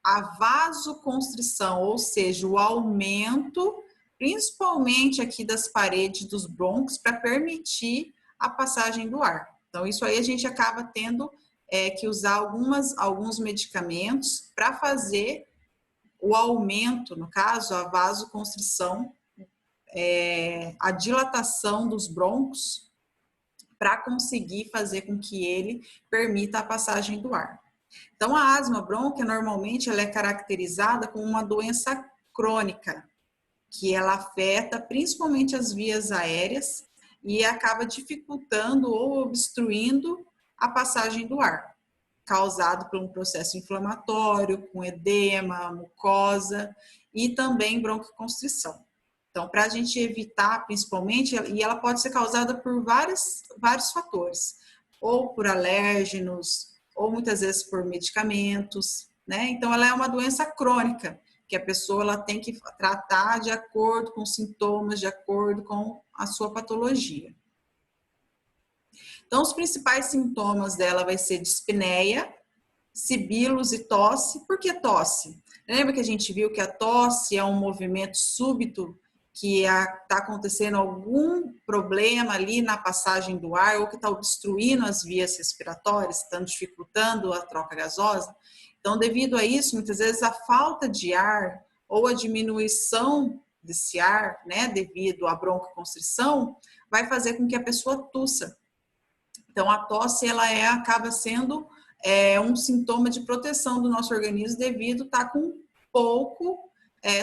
A vasoconstrição, ou seja, o aumento, principalmente aqui das paredes dos brônquios, para permitir a passagem do ar. Então, isso aí a gente acaba tendo que usar alguns medicamentos para fazer o aumento, no caso, a vasoconstrição, a dilatação dos brônquios, para conseguir fazer com que ele permita a passagem do ar. Então, a asma brônquia, normalmente, ela é caracterizada como uma doença crônica, que ela afeta principalmente as vias aéreas e acaba dificultando ou obstruindo a passagem do ar, causado por um processo inflamatório, com edema, mucosa e também bronquiconstrição. Então, para a gente evitar, principalmente, e ela pode ser causada por vários fatores, ou por alérgenos, ou muitas vezes por medicamentos, né? Então, ela é uma doença crônica, que a pessoa ela tem que tratar de acordo com os sintomas, de acordo com a sua patologia. Então, os principais sintomas dela vai ser dispneia, sibilos e tosse. Por que tosse? Lembra que a gente viu que a tosse é um movimento súbito que está acontecendo algum problema ali na passagem do ar ou que está obstruindo as vias respiratórias, estão dificultando a troca gasosa. Então, devido a isso, muitas vezes a falta de ar ou a diminuição desse ar, né, devido à broncoconstrição, vai fazer com que a pessoa tussa. Então, a tosse, acaba sendo um sintoma de proteção do nosso organismo devido a estar com pouco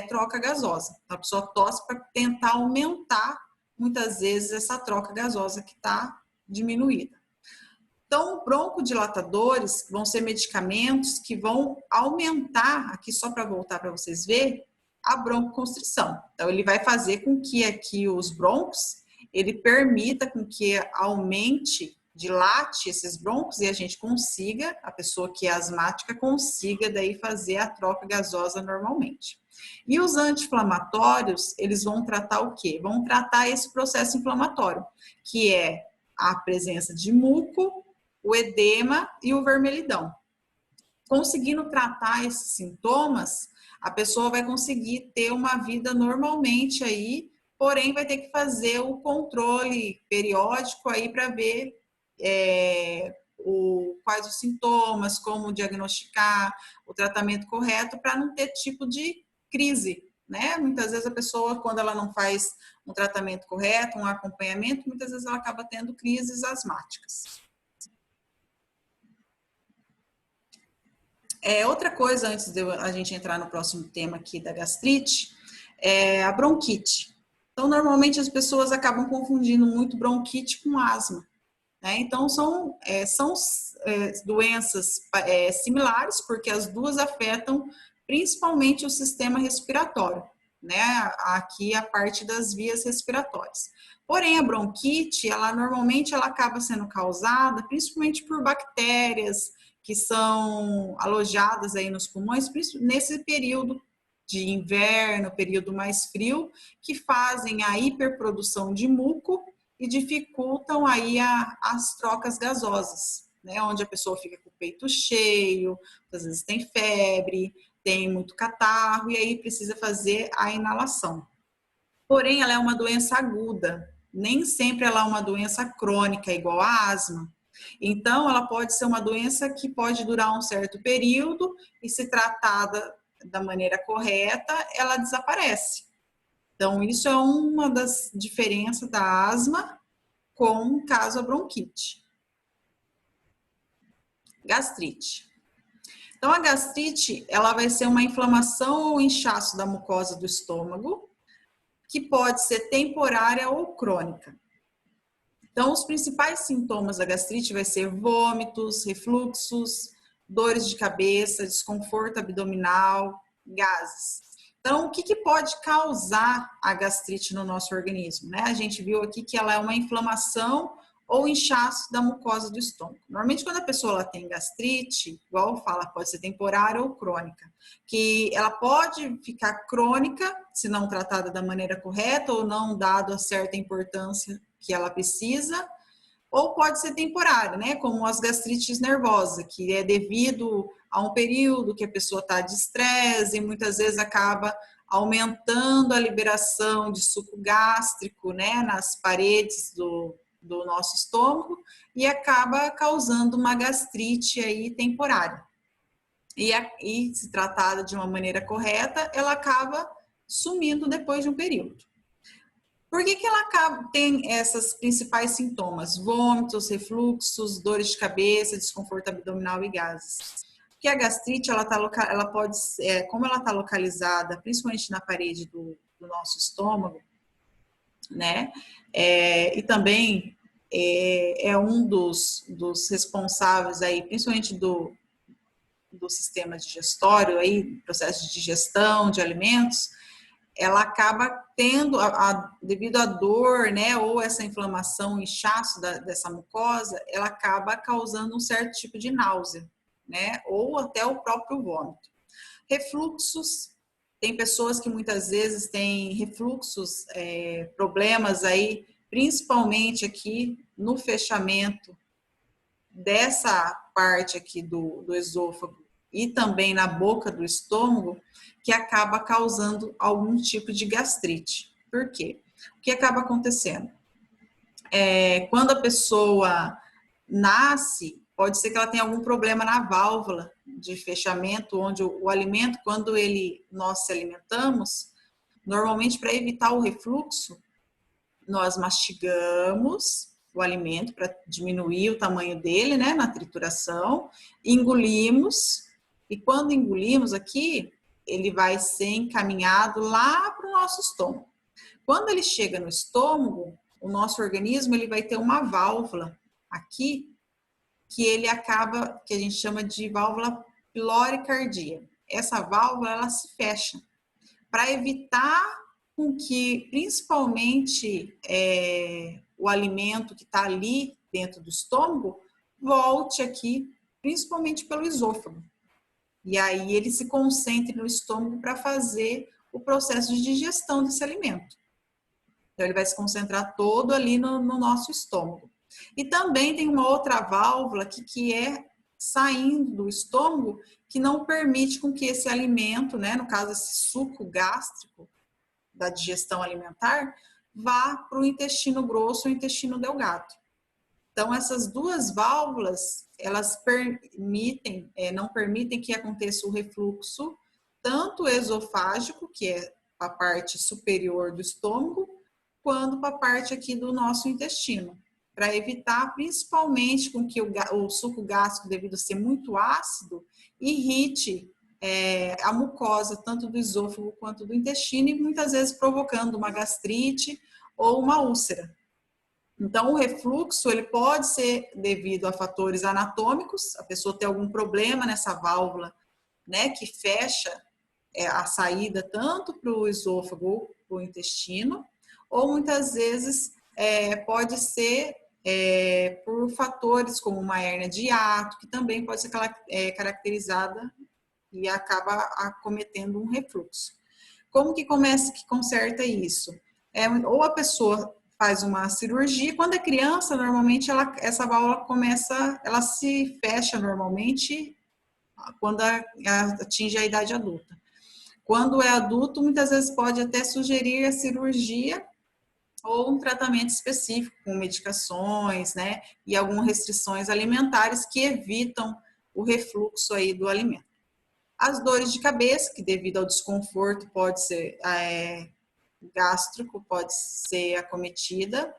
troca gasosa. A pessoa tosse para tentar aumentar, muitas vezes, essa troca gasosa que está diminuída. Então, broncodilatadores vão ser medicamentos que vão aumentar, aqui só para voltar para vocês verem, a broncoconstrição. Então, ele vai fazer com que aqui os broncos, ele permita com que aumente, dilate esses broncos e a gente consiga, a pessoa que é asmática consiga daí fazer a troca gasosa normalmente. E os anti-inflamatórios, eles vão tratar o quê? Vão tratar esse processo inflamatório, que é a presença de muco, o edema e o vermelhidão. Conseguindo tratar esses sintomas, a pessoa vai conseguir ter uma vida normalmente aí, porém vai ter que fazer o controle periódico aí para ver quais os sintomas, como diagnosticar, o tratamento correto para não ter tipo de crise, né? Muitas vezes a pessoa, quando ela não faz um tratamento correto, um acompanhamento, muitas vezes ela acaba tendo crises asmáticas. Outra coisa, antes de a gente entrar no próximo tema aqui da gastrite, é a bronquite. Então, normalmente as pessoas acabam confundindo muito bronquite com asma. Né? Então, são doenças similares, porque as duas afetam principalmente o sistema respiratório, né? Aqui a parte das vias respiratórias. Porém, a bronquite, normalmente ela acaba sendo causada principalmente por bactérias que são alojadas aí nos pulmões, nesse período de inverno, período mais frio, que fazem a hiperprodução de muco e dificultam aí as trocas gasosas, né? Onde a pessoa fica com o peito cheio, às vezes tem febre, tem muito catarro e aí precisa fazer a inalação. Porém, ela é uma doença aguda, nem sempre ela é uma doença crônica, igual a asma. Então, ela pode ser uma doença que pode durar um certo período e, se tratada da maneira correta, ela desaparece. Então, isso é uma das diferenças da asma com o caso a bronquite. Gastrite. Então, a gastrite, ela vai ser uma inflamação ou inchaço da mucosa do estômago, que pode ser temporária ou crônica. Então, os principais sintomas da gastrite vai ser vômitos, refluxos, dores de cabeça, desconforto abdominal, gases. Então, o que pode causar a gastrite no nosso organismo? Né? A gente viu aqui que ela é uma inflamação ou inchaço da mucosa do estômago. Normalmente, quando a pessoa tem gastrite, igual fala, pode ser temporária ou crônica, que ela pode ficar crônica se não tratada da maneira correta ou não dado a certa importância que ela precisa, ou pode ser temporária, né? Como as gastrites nervosas, que é devido a um período que a pessoa está de estresse e muitas vezes acaba aumentando a liberação de suco gástrico, né? Nas paredes do nosso estômago e acaba causando uma gastrite aí temporária. E se tratada de uma maneira correta, ela acaba sumindo depois de um período. Por que ela tem esses principais sintomas? Vômitos, refluxos, dores de cabeça, desconforto abdominal e gases. Porque a gastrite, ela pode, como ela está localizada, principalmente na parede do nosso estômago, né? E também é um dos responsáveis aí, principalmente do sistema digestório, aí, processo de digestão de alimentos, ela acaba tendo, devido à dor, né, ou essa inflamação, inchaço dessa mucosa, ela acaba causando um certo tipo de náusea, né, ou até o próprio vômito. Refluxos, tem pessoas que muitas vezes têm refluxos, problemas aí, principalmente aqui no fechamento dessa parte aqui do esôfago e também na boca do estômago, que acaba causando algum tipo de gastrite. Por quê? O que acaba acontecendo? Quando a pessoa nasce, pode ser que ela tenha algum problema na válvula de fechamento, onde o alimento, quando nós se alimentamos, Normalmente, para evitar o refluxo, nós mastigamos o alimento para diminuir o tamanho dele, né, na trituração, engolimos, e quando engolimos aqui, ele vai ser encaminhado lá para o nosso estômago. Quando ele chega no estômago, o nosso organismo ele vai ter uma válvula aqui, que ele acaba, que a gente chama de válvula piloricardia. Essa válvula, ela se fecha, para evitar com que, principalmente, o alimento que está ali dentro do estômago, volte aqui, principalmente pelo esôfago. E aí ele se concentre no estômago para fazer o processo de digestão desse alimento. Então ele vai se concentrar todo ali no nosso estômago. E também tem uma outra válvula que é saindo do estômago, que não permite com que esse alimento, né, no caso esse suco gástrico da digestão alimentar, vá para o intestino grosso ou intestino delgado. Então, essas duas válvulas, elas não permitem que aconteça o refluxo, tanto esofágico, que é a parte superior do estômago, quanto para a parte aqui do nosso intestino, para evitar principalmente com que o suco gástrico, devido a ser muito ácido, irrite a mucosa, tanto do esôfago quanto do intestino, e muitas vezes provocando uma gastrite ou uma úlcera. Então, o refluxo ele pode ser devido a fatores anatômicos, a pessoa ter algum problema nessa válvula, né, que fecha a saída tanto para o esôfago ou para o intestino, ou muitas vezes pode ser por fatores como uma hérnia de hiato, que também pode ser caracterizada e acaba acometendo um refluxo. Como que conserta isso? Ou a pessoa faz uma cirurgia. Quando é criança, normalmente essa válvula ela se fecha normalmente quando atinge a idade adulta. Quando é adulto, muitas vezes pode até sugerir a cirurgia ou um tratamento específico com medicações, né, e algumas restrições alimentares que evitam o refluxo aí do alimento. As dores de cabeça, que devido ao desconforto pode ser gástrico, pode ser acometida,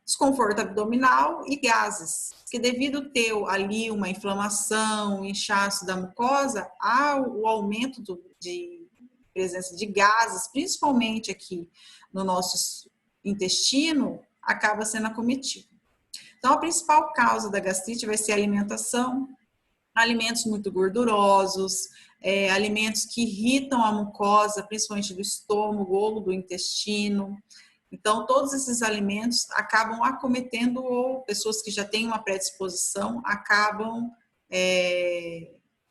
desconforto abdominal e gases, que devido ter ali uma inflamação, um inchaço da mucosa, há o aumento de presença de gases, principalmente aqui no nosso intestino, acaba sendo acometido. Então, a principal causa da gastrite vai ser a alimentação, alimentos muito gordurosos, alimentos que irritam a mucosa, principalmente do estômago ou do intestino. Então, todos esses alimentos acabam acometendo, ou pessoas que já têm uma predisposição, acabam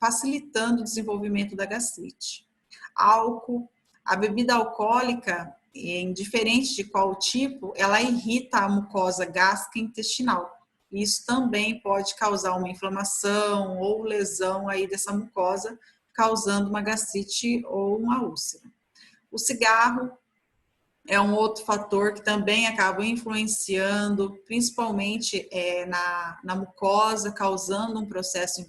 facilitando o desenvolvimento da gastrite. Álcool, a bebida alcoólica, indiferente de qual tipo, ela irrita a mucosa gástrica intestinal. Isso também pode causar uma inflamação ou lesão aí dessa mucosa, causando uma gastrite ou uma úlcera. O cigarro é um outro fator que também acaba influenciando, principalmente na mucosa, causando um processo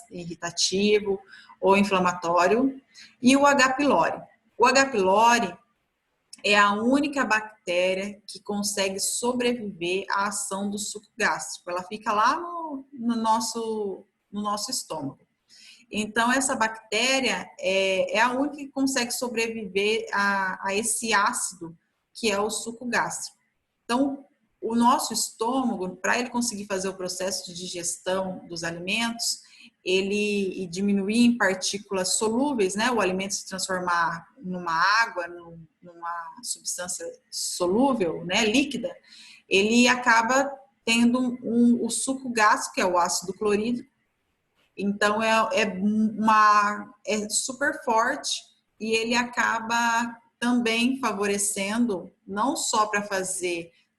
irritativo ou inflamatório. E o H. pylori. O H. pylori é a única bactéria que consegue sobreviver à ação do suco gástrico. Ela fica lá no nosso estômago. Então, essa bactéria é a única que consegue sobreviver a esse ácido que é o suco gástrico. Então, o nosso estômago, para ele conseguir fazer o processo de digestão dos alimentos, ele diminuir em partículas solúveis, né, o alimento se transformar numa água, numa substância solúvel, né, líquida, ele acaba tendo o suco gástrico, que é o ácido clorídrico. Então, é super forte e ele acaba também favorecendo, não só para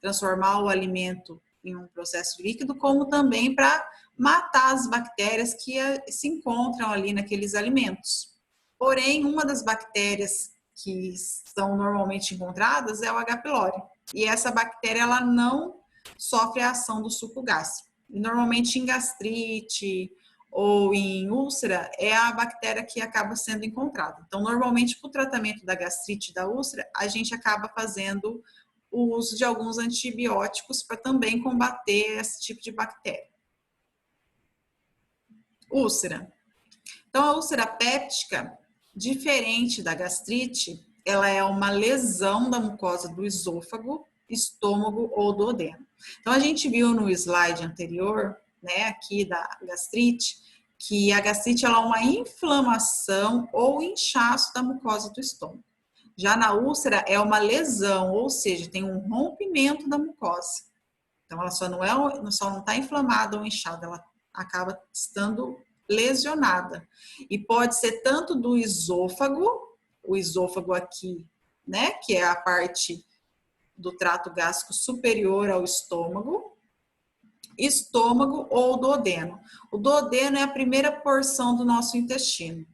transformar o alimento em um processo líquido, como também para matar as bactérias que se encontram ali naqueles alimentos. Porém, uma das bactérias que são normalmente encontradas é o H. pylori. E essa bactéria, ela não sofre a ação do suco gástrico. E normalmente em gastrite ou em úlcera, é a bactéria que acaba sendo encontrada. Então, normalmente, para o tratamento da gastrite e da úlcera, a gente acaba fazendo o uso de alguns antibióticos para também combater esse tipo de bactéria. Úlcera. Então, a úlcera péptica, diferente da gastrite, ela é uma lesão da mucosa do esôfago, estômago ou duodeno. Então, a gente viu no slide anterior, né, aqui da gastrite, que a gastrite ela é uma inflamação ou inchaço da mucosa do estômago. Já na úlcera é uma lesão, ou seja, tem um rompimento da mucosa. Então, ela só não está inflamada ou inchada, ela acaba estando lesionada. E pode ser tanto do esôfago, o esôfago aqui, né, que é a parte do trato gástrico superior ao estômago ou duodeno. O duodeno é a primeira porção do nosso intestino.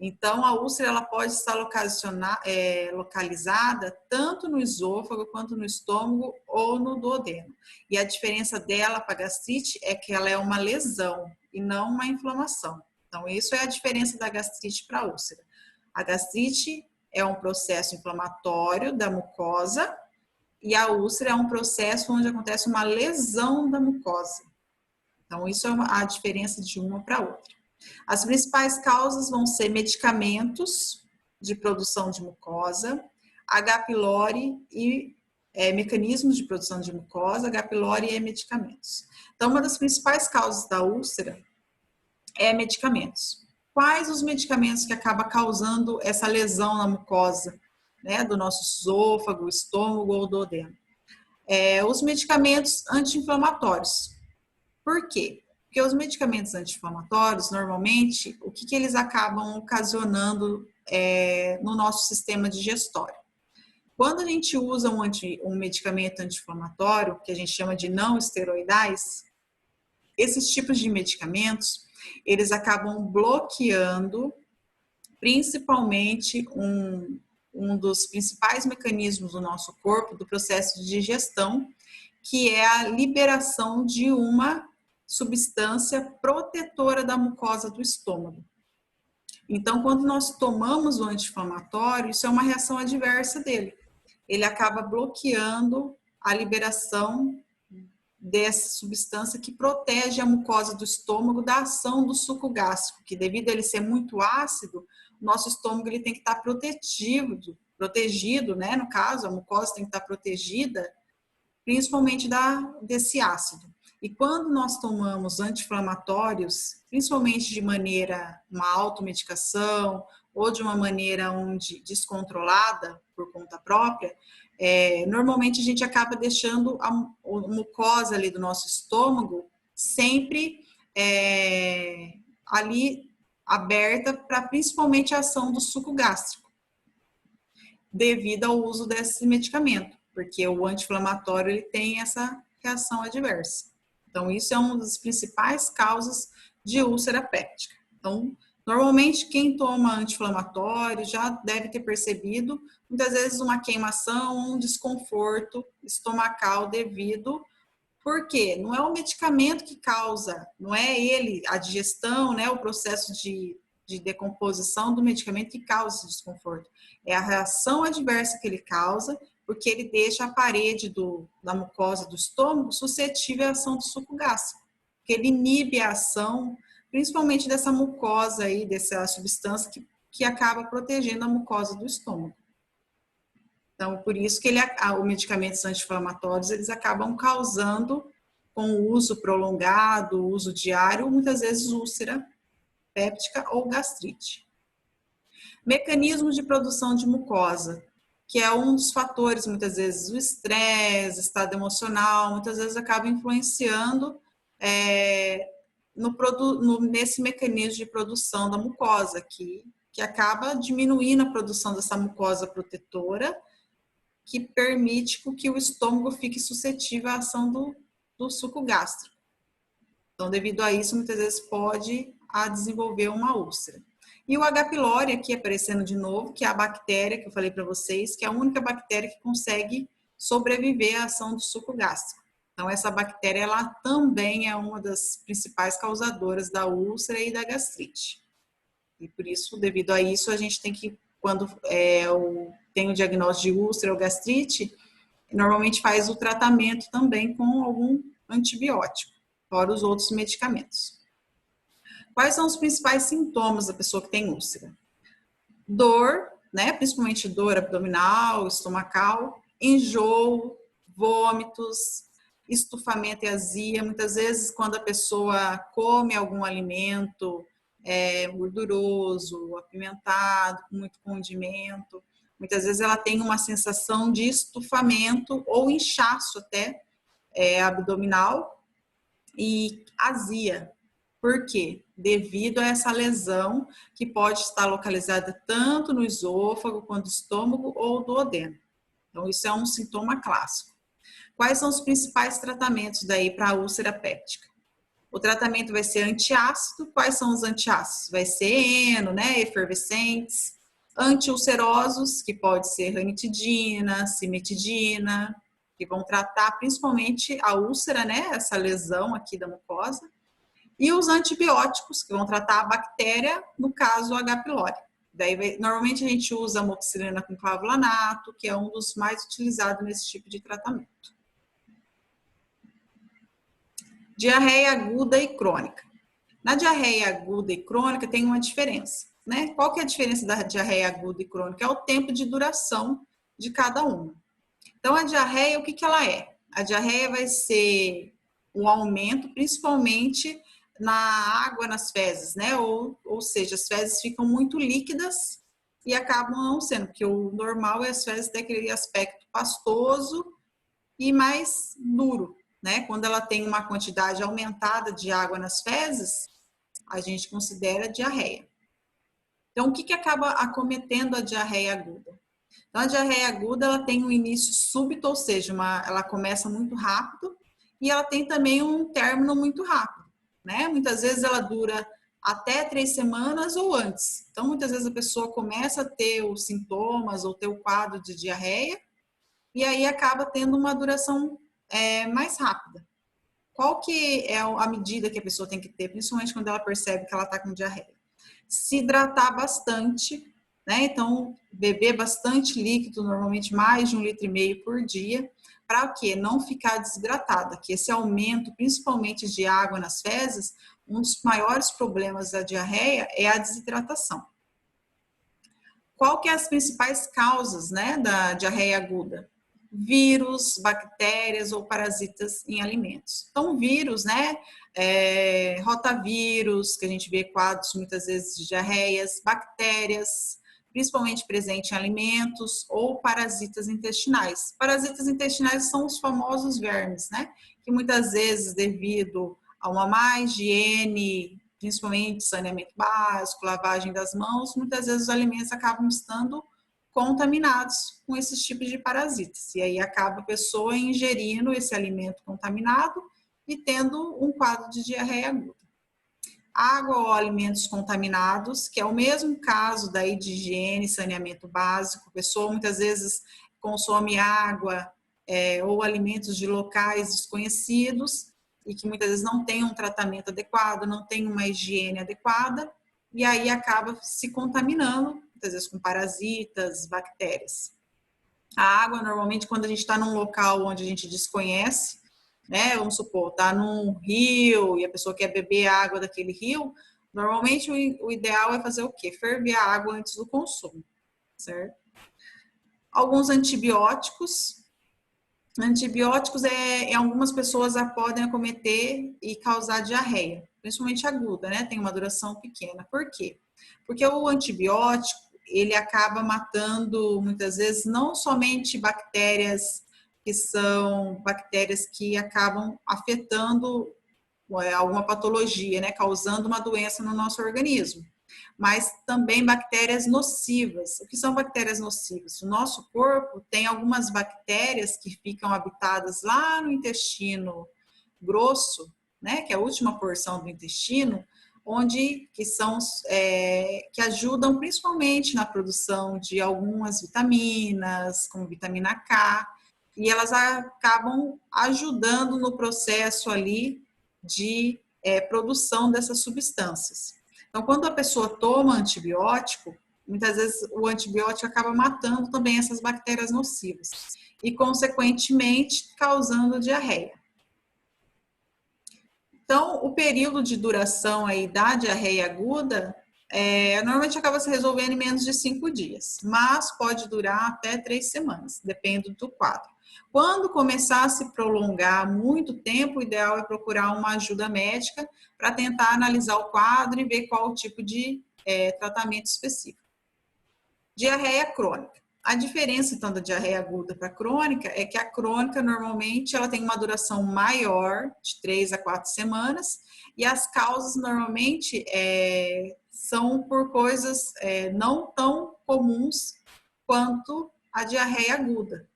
Então, a úlcera ela pode estar localizada tanto no esôfago, quanto no estômago ou no duodeno. E a diferença dela para a gastrite é que ela é uma lesão e não uma inflamação. Então, isso é a diferença da gastrite para a úlcera. A gastrite é um processo inflamatório da mucosa e a úlcera é um processo onde acontece uma lesão da mucosa. Então, isso é a diferença de uma para outra. As principais causas vão ser medicamentos de produção de mucosa, H. pylori e mecanismos de produção de mucosa, H. pylori e medicamentos. Então, uma das principais causas da úlcera é medicamentos. Quais os medicamentos que acabam causando essa lesão na mucosa, né, do nosso esôfago, estômago ou duodeno? Os medicamentos anti-inflamatórios. Por quê? Porque os medicamentos anti-inflamatórios, normalmente, o que eles acabam ocasionando no nosso sistema digestório? Quando a gente usa um medicamento anti-inflamatório, que a gente chama de não esteroidais, esses tipos de medicamentos, eles acabam bloqueando, principalmente, um dos principais mecanismos do nosso corpo, do processo de digestão, que é a liberação de uma substância protetora da mucosa do estômago. Então, quando nós tomamos o anti-inflamatório, isso é uma reação adversa dele. Ele acaba bloqueando a liberação dessa substância que protege a mucosa do estômago da ação do suco gástrico, que devido a ele ser muito ácido, o nosso estômago ele tem que estar protegido, né? No caso, a mucosa tem que estar protegida, principalmente desse ácido. E quando nós tomamos anti-inflamatórios, principalmente de uma automedicação ou de uma maneira descontrolada por conta própria, normalmente a gente acaba deixando a mucosa ali do nosso estômago sempre ali aberta para principalmente a ação do suco gástrico, devido ao uso desse medicamento, porque o anti-inflamatório ele tem essa reação adversa. Então, isso é uma das principais causas de úlcera péptica. Então, normalmente, quem toma anti-inflamatório já deve ter percebido, muitas vezes, uma queimação, um desconforto estomacal devido. Por quê? Não é o medicamento que causa, não é ele, a digestão, né, o processo de decomposição do medicamento que causa esse desconforto. É a reação adversa que ele causa, porque ele deixa a parede da mucosa do estômago suscetível à ação do suco gástrico, porque ele inibe a ação, principalmente dessa mucosa aí, dessa substância que acaba protegendo a mucosa do estômago. Então, por isso que os medicamentos anti-inflamatórios, eles acabam causando, com o uso prolongado, o uso diário, muitas vezes úlcera péptica ou gastrite. Mecanismo de produção de mucosa, que é um dos fatores, muitas vezes, o estresse, estado emocional, muitas vezes acaba influenciando nesse mecanismo de produção da mucosa, que acaba diminuindo a produção dessa mucosa protetora, que permite que o estômago fique suscetível à ação do suco gástrico. Então, devido a isso, muitas vezes pode desenvolver uma úlcera. E o H. pylori aqui aparecendo de novo, que é a bactéria que eu falei para vocês, que é a única bactéria que consegue sobreviver à ação do suco gástrico. Então, essa bactéria, ela também é uma das principais causadoras da úlcera e da gastrite. E por isso, devido a isso, a gente tem que, quando tem o diagnóstico de úlcera ou gastrite, normalmente faz o tratamento também com algum antibiótico, fora os outros medicamentos. Quais são os principais sintomas da pessoa que tem úlcera? Dor, né? Principalmente dor abdominal, estomacal, enjoo, vômitos, estufamento e azia. Muitas vezes, quando a pessoa come algum alimento gorduroso, apimentado, com muito condimento, muitas vezes ela tem uma sensação de estufamento ou inchaço até abdominal e azia. Por quê? Devido a essa lesão que pode estar localizada tanto no esôfago quanto no estômago ou duodeno. Então, isso é um sintoma clássico. Quais são os principais tratamentos daí para a úlcera péptica? O tratamento vai ser antiácido. Quais são os antiácidos? Vai ser eno, né, efervescentes, antiulcerosos, que pode ser ranitidina, cimetidina, que vão tratar principalmente a úlcera, né, essa lesão aqui da mucosa. E os antibióticos, que vão tratar a bactéria, no caso, H. pylori. Daí, normalmente a gente usa amoxicilina com clavulanato, que é um dos mais utilizados nesse tipo de tratamento. Diarreia aguda e crônica. Na diarreia aguda e crônica tem uma diferença, né? Qual que é a diferença da diarreia aguda e crônica? É o tempo de duração de cada uma. Então, a diarreia, o que que ela é? A diarreia vai ser um aumento, principalmente na água nas fezes, né? Ou seja, as fezes ficam muito líquidas e acabam não sendo, porque o normal é as fezes ter aquele aspecto pastoso e mais duro, né? Quando ela tem uma quantidade aumentada de água nas fezes, a gente considera diarreia. Então, o que que acaba acometendo a diarreia aguda? Então, a diarreia aguda, ela tem um início súbito, ou seja, ela começa muito rápido e ela tem também um término muito rápido, né? Muitas vezes ela dura até 3 semanas ou antes. Então, muitas vezes a pessoa começa a ter os sintomas ou ter o quadro de diarreia e aí acaba tendo uma duração mais rápida. Qual que é a medida que a pessoa tem que ter, principalmente quando ela percebe que ela está com diarreia? Se hidratar bastante, né? Então, beber bastante líquido, normalmente mais de 1,5 litro por dia, para o quê? Não ficar desidratada, que esse aumento, principalmente de água nas fezes, um dos maiores problemas da diarreia é a desidratação. Qual que é as principais causas, né, da diarreia aguda? Vírus, bactérias ou parasitas em alimentos. Então, vírus, né, rotavírus, que a gente vê quadros muitas vezes de diarreias, bactérias, principalmente presente em alimentos, ou parasitas intestinais. Parasitas intestinais são os famosos vermes, né, que muitas vezes, devido a uma má higiene, principalmente saneamento básico, lavagem das mãos, muitas vezes os alimentos acabam estando contaminados com esses tipos de parasitas. E aí acaba a pessoa ingerindo esse alimento contaminado e tendo um quadro de diarreia aguda. Água ou alimentos contaminados, que é o mesmo caso daí de higiene, saneamento básico. A pessoa muitas vezes consome água ou alimentos de locais desconhecidos e que muitas vezes não tem um tratamento adequado, não tem uma higiene adequada, e aí acaba se contaminando, muitas vezes com parasitas, bactérias. A água, normalmente, quando a gente está num local onde a gente desconhece, né, vamos supor, está num rio e a pessoa quer beber a água daquele rio, normalmente o ideal é fazer o quê? Ferver a água antes do consumo, certo? Alguns antibióticos. Antibióticos em algumas pessoas podem acometer e causar diarreia, principalmente aguda, né? Tem uma duração pequena. Por quê? Porque o antibiótico, ele acaba matando, muitas vezes, não somente bactérias que são bactérias que acabam afetando alguma patologia, né? Causando uma doença no nosso organismo, mas também bactérias nocivas. O que são bactérias nocivas? O nosso corpo tem algumas bactérias que ficam habitadas lá no intestino grosso, né, que é a última porção do intestino, que ajudam principalmente na produção de algumas vitaminas, como vitamina K, e elas acabam ajudando no processo ali de produção dessas substâncias. Então, quando a pessoa toma antibiótico, muitas vezes o antibiótico acaba matando também essas bactérias nocivas e, consequentemente, causando diarreia. Então, o período de duração aí da diarreia aguda normalmente acaba se resolvendo em menos de 5 dias, mas pode durar até 3 semanas, depende do quadro. Quando começar a se prolongar muito tempo, o ideal é procurar uma ajuda médica para tentar analisar o quadro e ver qual o tipo de tratamento específico. Diarreia crônica. A diferença, então, da diarreia aguda para a crônica é que a crônica, normalmente, ela tem uma duração maior, de 3 a 4 semanas, e as causas, normalmente, são por coisas não tão comuns quanto a diarreia aguda.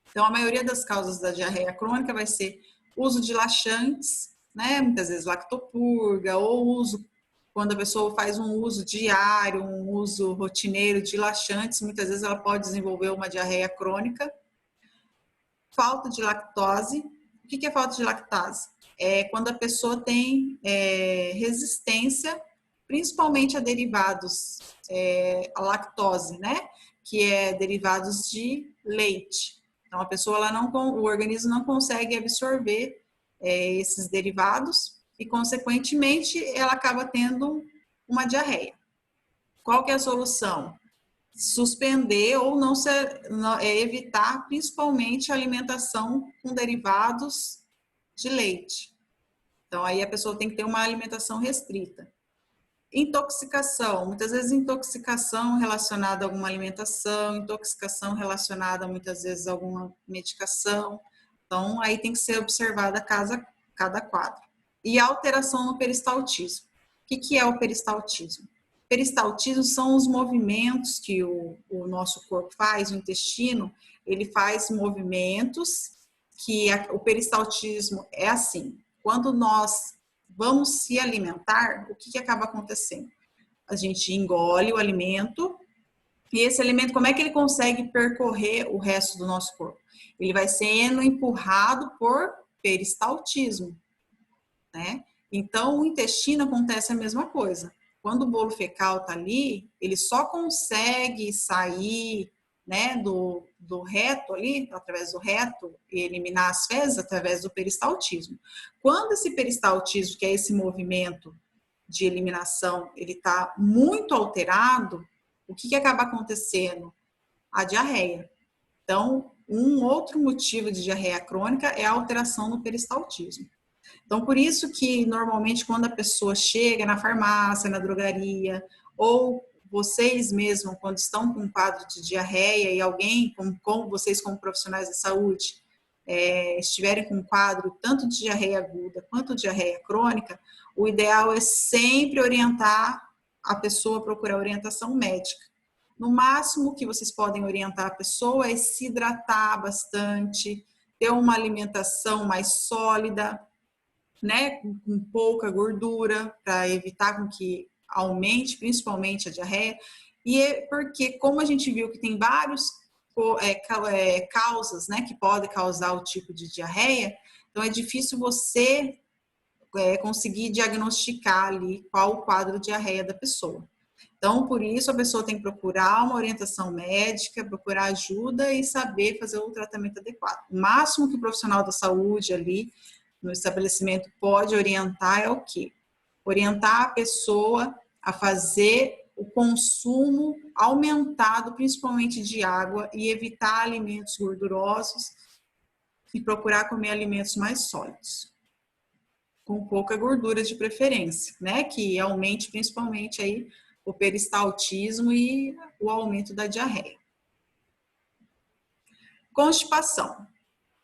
Então, a maioria das causas da diarreia crônica vai ser uso de laxantes, né? Muitas vezes lactopurga, ou uso, quando a pessoa faz um uso diário, um uso rotineiro de laxantes, muitas vezes ela pode desenvolver uma diarreia crônica. Falta de lactose. O que é falta de lactase? É quando a pessoa tem resistência, principalmente a derivados, a lactose, né? Que é derivados de leite. Então, a pessoa, o organismo não consegue absorver esses derivados e, consequentemente, ela acaba tendo uma diarreia. Qual que é a solução? Suspender ou evitar, principalmente, a alimentação com derivados de leite. Então, aí a pessoa tem que ter uma alimentação restrita. Intoxicação, muitas vezes intoxicação relacionada a alguma alimentação, intoxicação relacionada muitas vezes a alguma medicação. Então, aí tem que ser observada cada quadro. E alteração no peristaltismo. O que é o peristaltismo? Peristaltismo são os movimentos que o nosso corpo faz, o intestino, ele faz movimentos que o peristaltismo é assim. Quando nós vamos se alimentar, o que acaba acontecendo? A gente engole o alimento e esse alimento, como é que ele consegue percorrer o resto do nosso corpo? Ele vai sendo empurrado por peristaltismo, né? Então, o intestino acontece a mesma coisa. Quando o bolo fecal está ali, ele só consegue sair, né, do reto ali, através do reto, e eliminar as fezes através do peristaltismo. Quando esse peristaltismo, que é esse movimento de eliminação, ele está muito alterado, o que acaba acontecendo? A diarreia. Então, um outro motivo de diarreia crônica é a alteração no peristaltismo. Então, por isso que, normalmente, quando a pessoa chega na farmácia, na drogaria, ou vocês mesmos, quando estão com um quadro de diarreia e alguém, como vocês como profissionais de saúde, estiverem com um quadro tanto de diarreia aguda quanto de diarreia crônica, o ideal é sempre orientar a pessoa a procurar orientação médica. No máximo que vocês podem orientar a pessoa é se hidratar bastante, ter uma alimentação mais sólida, né, com pouca gordura, para evitar com que aumente principalmente a diarreia. E porque, como a gente viu que tem vários causas, né, que podem causar o tipo de diarreia, então é difícil você conseguir diagnosticar ali qual o quadro de diarreia da pessoa. Então, por isso, a pessoa tem que procurar uma orientação médica, procurar ajuda e saber fazer o tratamento adequado. O máximo que o profissional da saúde ali no estabelecimento pode orientar é o quê? Orientar a pessoa a fazer o consumo aumentado, principalmente de água, e evitar alimentos gordurosos e procurar comer alimentos mais sólidos, com pouca gordura de preferência, né? Que aumente principalmente aí o peristaltismo e o aumento da diarreia. Constipação.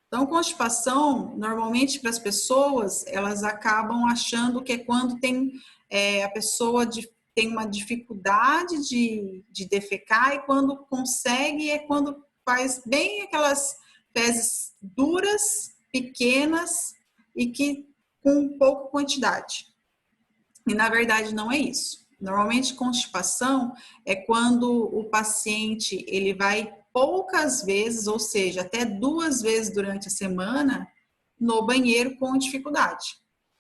Então, constipação, normalmente para as pessoas, elas acabam achando que é quando tem a pessoa tem uma dificuldade de defecar e quando consegue é quando faz bem aquelas fezes duras, pequenas e que com pouca quantidade. E na verdade não é isso. Normalmente constipação é quando o paciente ele vai poucas vezes, ou seja, até 2 vezes durante a semana, no banheiro com dificuldade.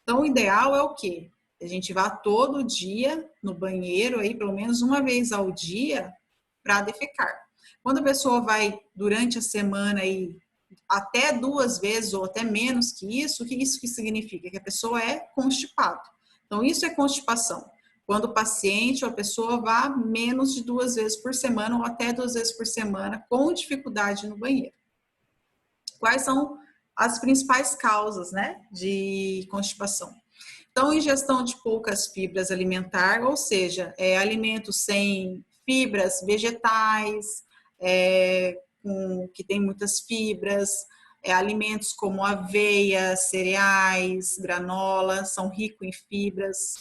Então, o ideal é o quê? A gente vá todo dia no banheiro, aí, pelo menos uma vez ao dia, para defecar. Quando a pessoa vai durante a semana aí, até 2 vezes ou até menos que isso, o que isso significa? Que a pessoa é constipada. Então, isso é constipação. Quando o paciente ou a pessoa vá menos de 2 vezes por semana ou até 2 vezes por semana com dificuldade no banheiro. Quais são as principais causas, né, de constipação? Então, ingestão de poucas fibras alimentares, ou seja, alimentos sem fibras vegetais, que tem muitas fibras, alimentos como aveia, cereais, granola, são ricos em fibras,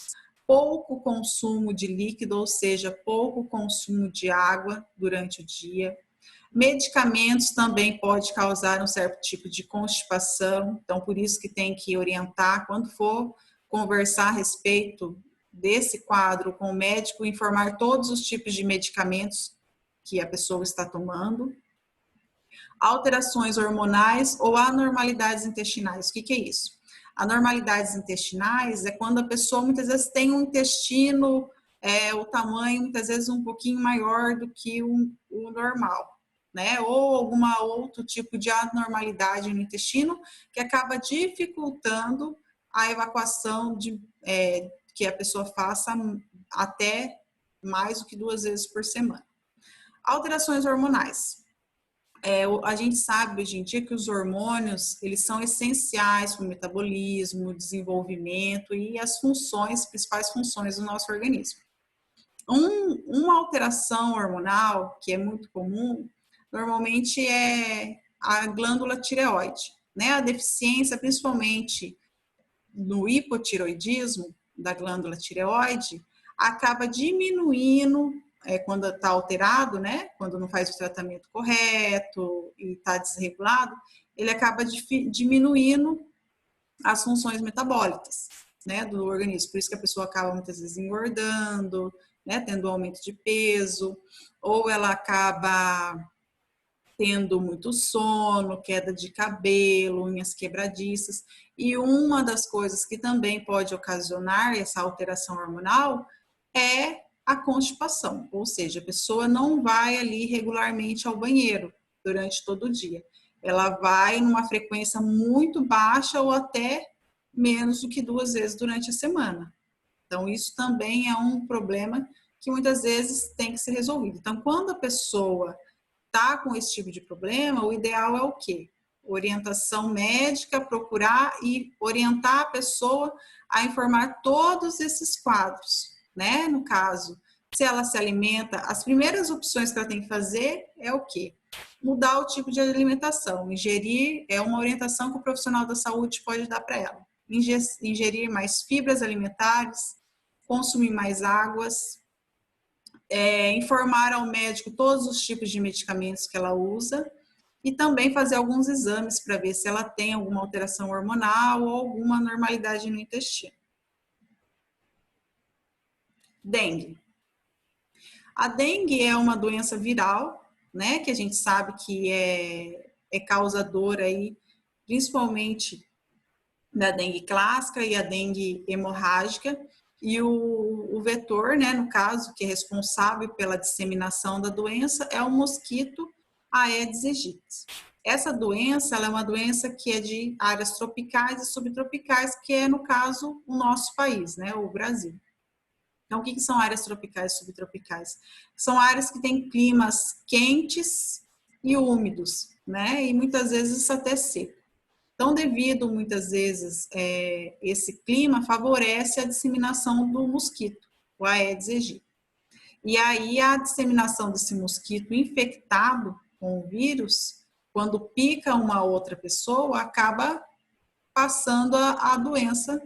pouco consumo de líquido, ou seja, pouco consumo de água durante o dia. Medicamentos também pode causar um certo tipo de constipação, então por isso que tem que orientar quando for conversar a respeito desse quadro com o médico, informar todos os tipos de medicamentos que a pessoa está tomando. Alterações hormonais ou anormalidades intestinais. O que é isso? Anormalidades intestinais é quando a pessoa muitas vezes tem um intestino, o tamanho muitas vezes um pouquinho maior do que o normal, né? Ou alguma outro tipo de anormalidade no intestino que acaba dificultando a evacuação que a pessoa faça até mais do que 2 vezes por semana. Alterações hormonais. A gente sabe hoje em dia que os hormônios, eles são essenciais para o metabolismo, desenvolvimento e as principais funções do nosso organismo. Uma alteração hormonal que é muito comum, normalmente é a glândula tireoide, né? A deficiência, principalmente no hipotiroidismo da glândula tireoide, acaba diminuindo quando está alterado, né? Quando não faz o tratamento correto e está desregulado, ele acaba diminuindo as funções metabólicas, né, do organismo. Por isso que a pessoa acaba muitas vezes engordando, né, tendo um aumento de peso, ou ela acaba tendo muito sono, queda de cabelo, unhas quebradiças. E uma das coisas que também pode ocasionar essa alteração hormonal é a constipação, ou seja, a pessoa não vai ali regularmente ao banheiro durante todo o dia. Ela vai numa frequência muito baixa ou até menos do que 2 vezes durante a semana. Então, isso também é um problema que muitas vezes tem que ser resolvido. Então, quando a pessoa está com esse tipo de problema, o ideal é o quê? Orientação médica, procurar e orientar a pessoa a informar todos esses quadros, né? No caso, se ela se alimenta, as primeiras opções que ela tem que fazer é o quê? Mudar o tipo de alimentação. Ingerir é uma orientação que o profissional da saúde pode dar para ela. Ingerir mais fibras alimentares, consumir mais águas, informar ao médico todos os tipos de medicamentos que ela usa e também fazer alguns exames para ver se ela tem alguma alteração hormonal ou alguma anormalidade no intestino. Dengue. A dengue é uma doença viral, né, que a gente sabe que é causadora aí, principalmente da dengue clássica e a dengue hemorrágica, e o vetor, né, no caso, que é responsável pela disseminação da doença, é o mosquito Aedes aegypti. Essa doença, ela é uma doença que é de áreas tropicais e subtropicais, que é, no caso, o nosso país, né, o Brasil. Então, o que são áreas tropicais e subtropicais? São áreas que têm climas quentes e úmidos, né, e muitas vezes até seco. Então, devido muitas vezes esse clima favorece a disseminação do mosquito, o Aedes aegypti. E aí a disseminação desse mosquito infectado com o vírus, quando pica uma outra pessoa, acaba passando a doença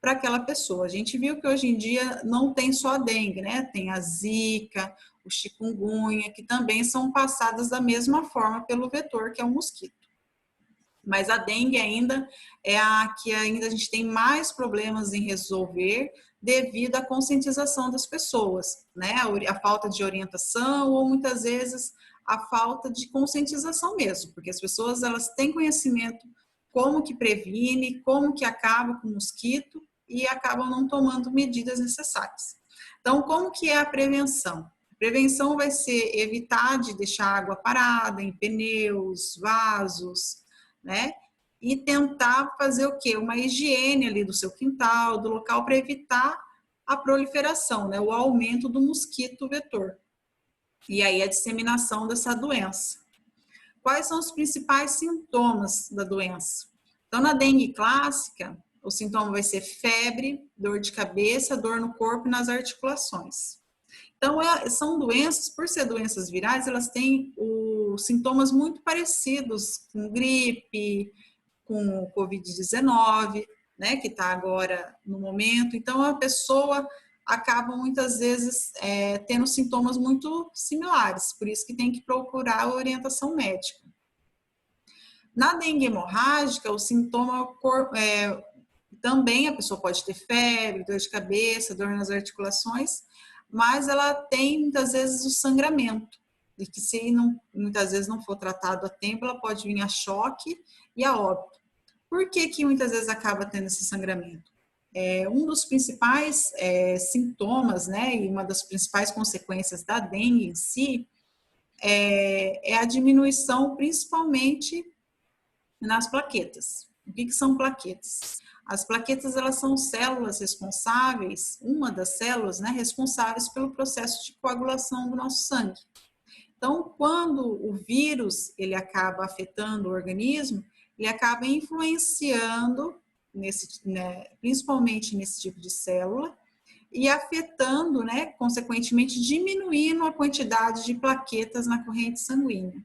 para aquela pessoa. A gente viu que hoje em dia não tem só a dengue, né? Tem a zika, o chikungunya, que também são passadas da mesma forma pelo vetor, que é o mosquito. Mas a dengue ainda é a que ainda a gente tem mais problemas em resolver devido à conscientização das pessoas, né? A falta de orientação ou muitas vezes a falta de conscientização mesmo, porque as pessoas elas têm conhecimento como que previne, como que acaba com o mosquito e acabam não tomando medidas necessárias. Então, como que é a prevenção? A prevenção vai ser evitar de deixar água parada em pneus, vasos, né? E tentar fazer o quê? Uma higiene ali do seu quintal, do local, para evitar a proliferação, né? O aumento do mosquito vetor. E aí a disseminação dessa doença. Quais são os principais sintomas da doença? Então, na dengue clássica, o sintoma vai ser febre, dor de cabeça, dor no corpo e nas articulações. Então, são doenças, por ser doenças virais, elas têm os sintomas muito parecidos com gripe, com o Covid-19, né, que está agora no momento. Então, a pessoa acaba muitas vezes tendo sintomas muito similares, por isso que tem que procurar a orientação médica. Na dengue hemorrágica, o sintoma também a pessoa pode ter febre, dor de cabeça, dor nas articulações, mas ela tem muitas vezes o sangramento, e que se muitas vezes não for tratado a tempo, ela pode vir a choque e a óbito. Por que muitas vezes acaba tendo esse sangramento? Um dos principais sintomas, né, e uma das principais consequências da dengue em si, é a diminuição principalmente nas plaquetas. O que são plaquetas? As plaquetas, elas são células responsáveis, uma das células, né, responsáveis pelo processo de coagulação do nosso sangue. Então, quando o vírus, ele acaba afetando o organismo, ele acaba influenciando, principalmente nesse tipo de célula, e afetando, né, consequentemente, diminuindo a quantidade de plaquetas na corrente sanguínea.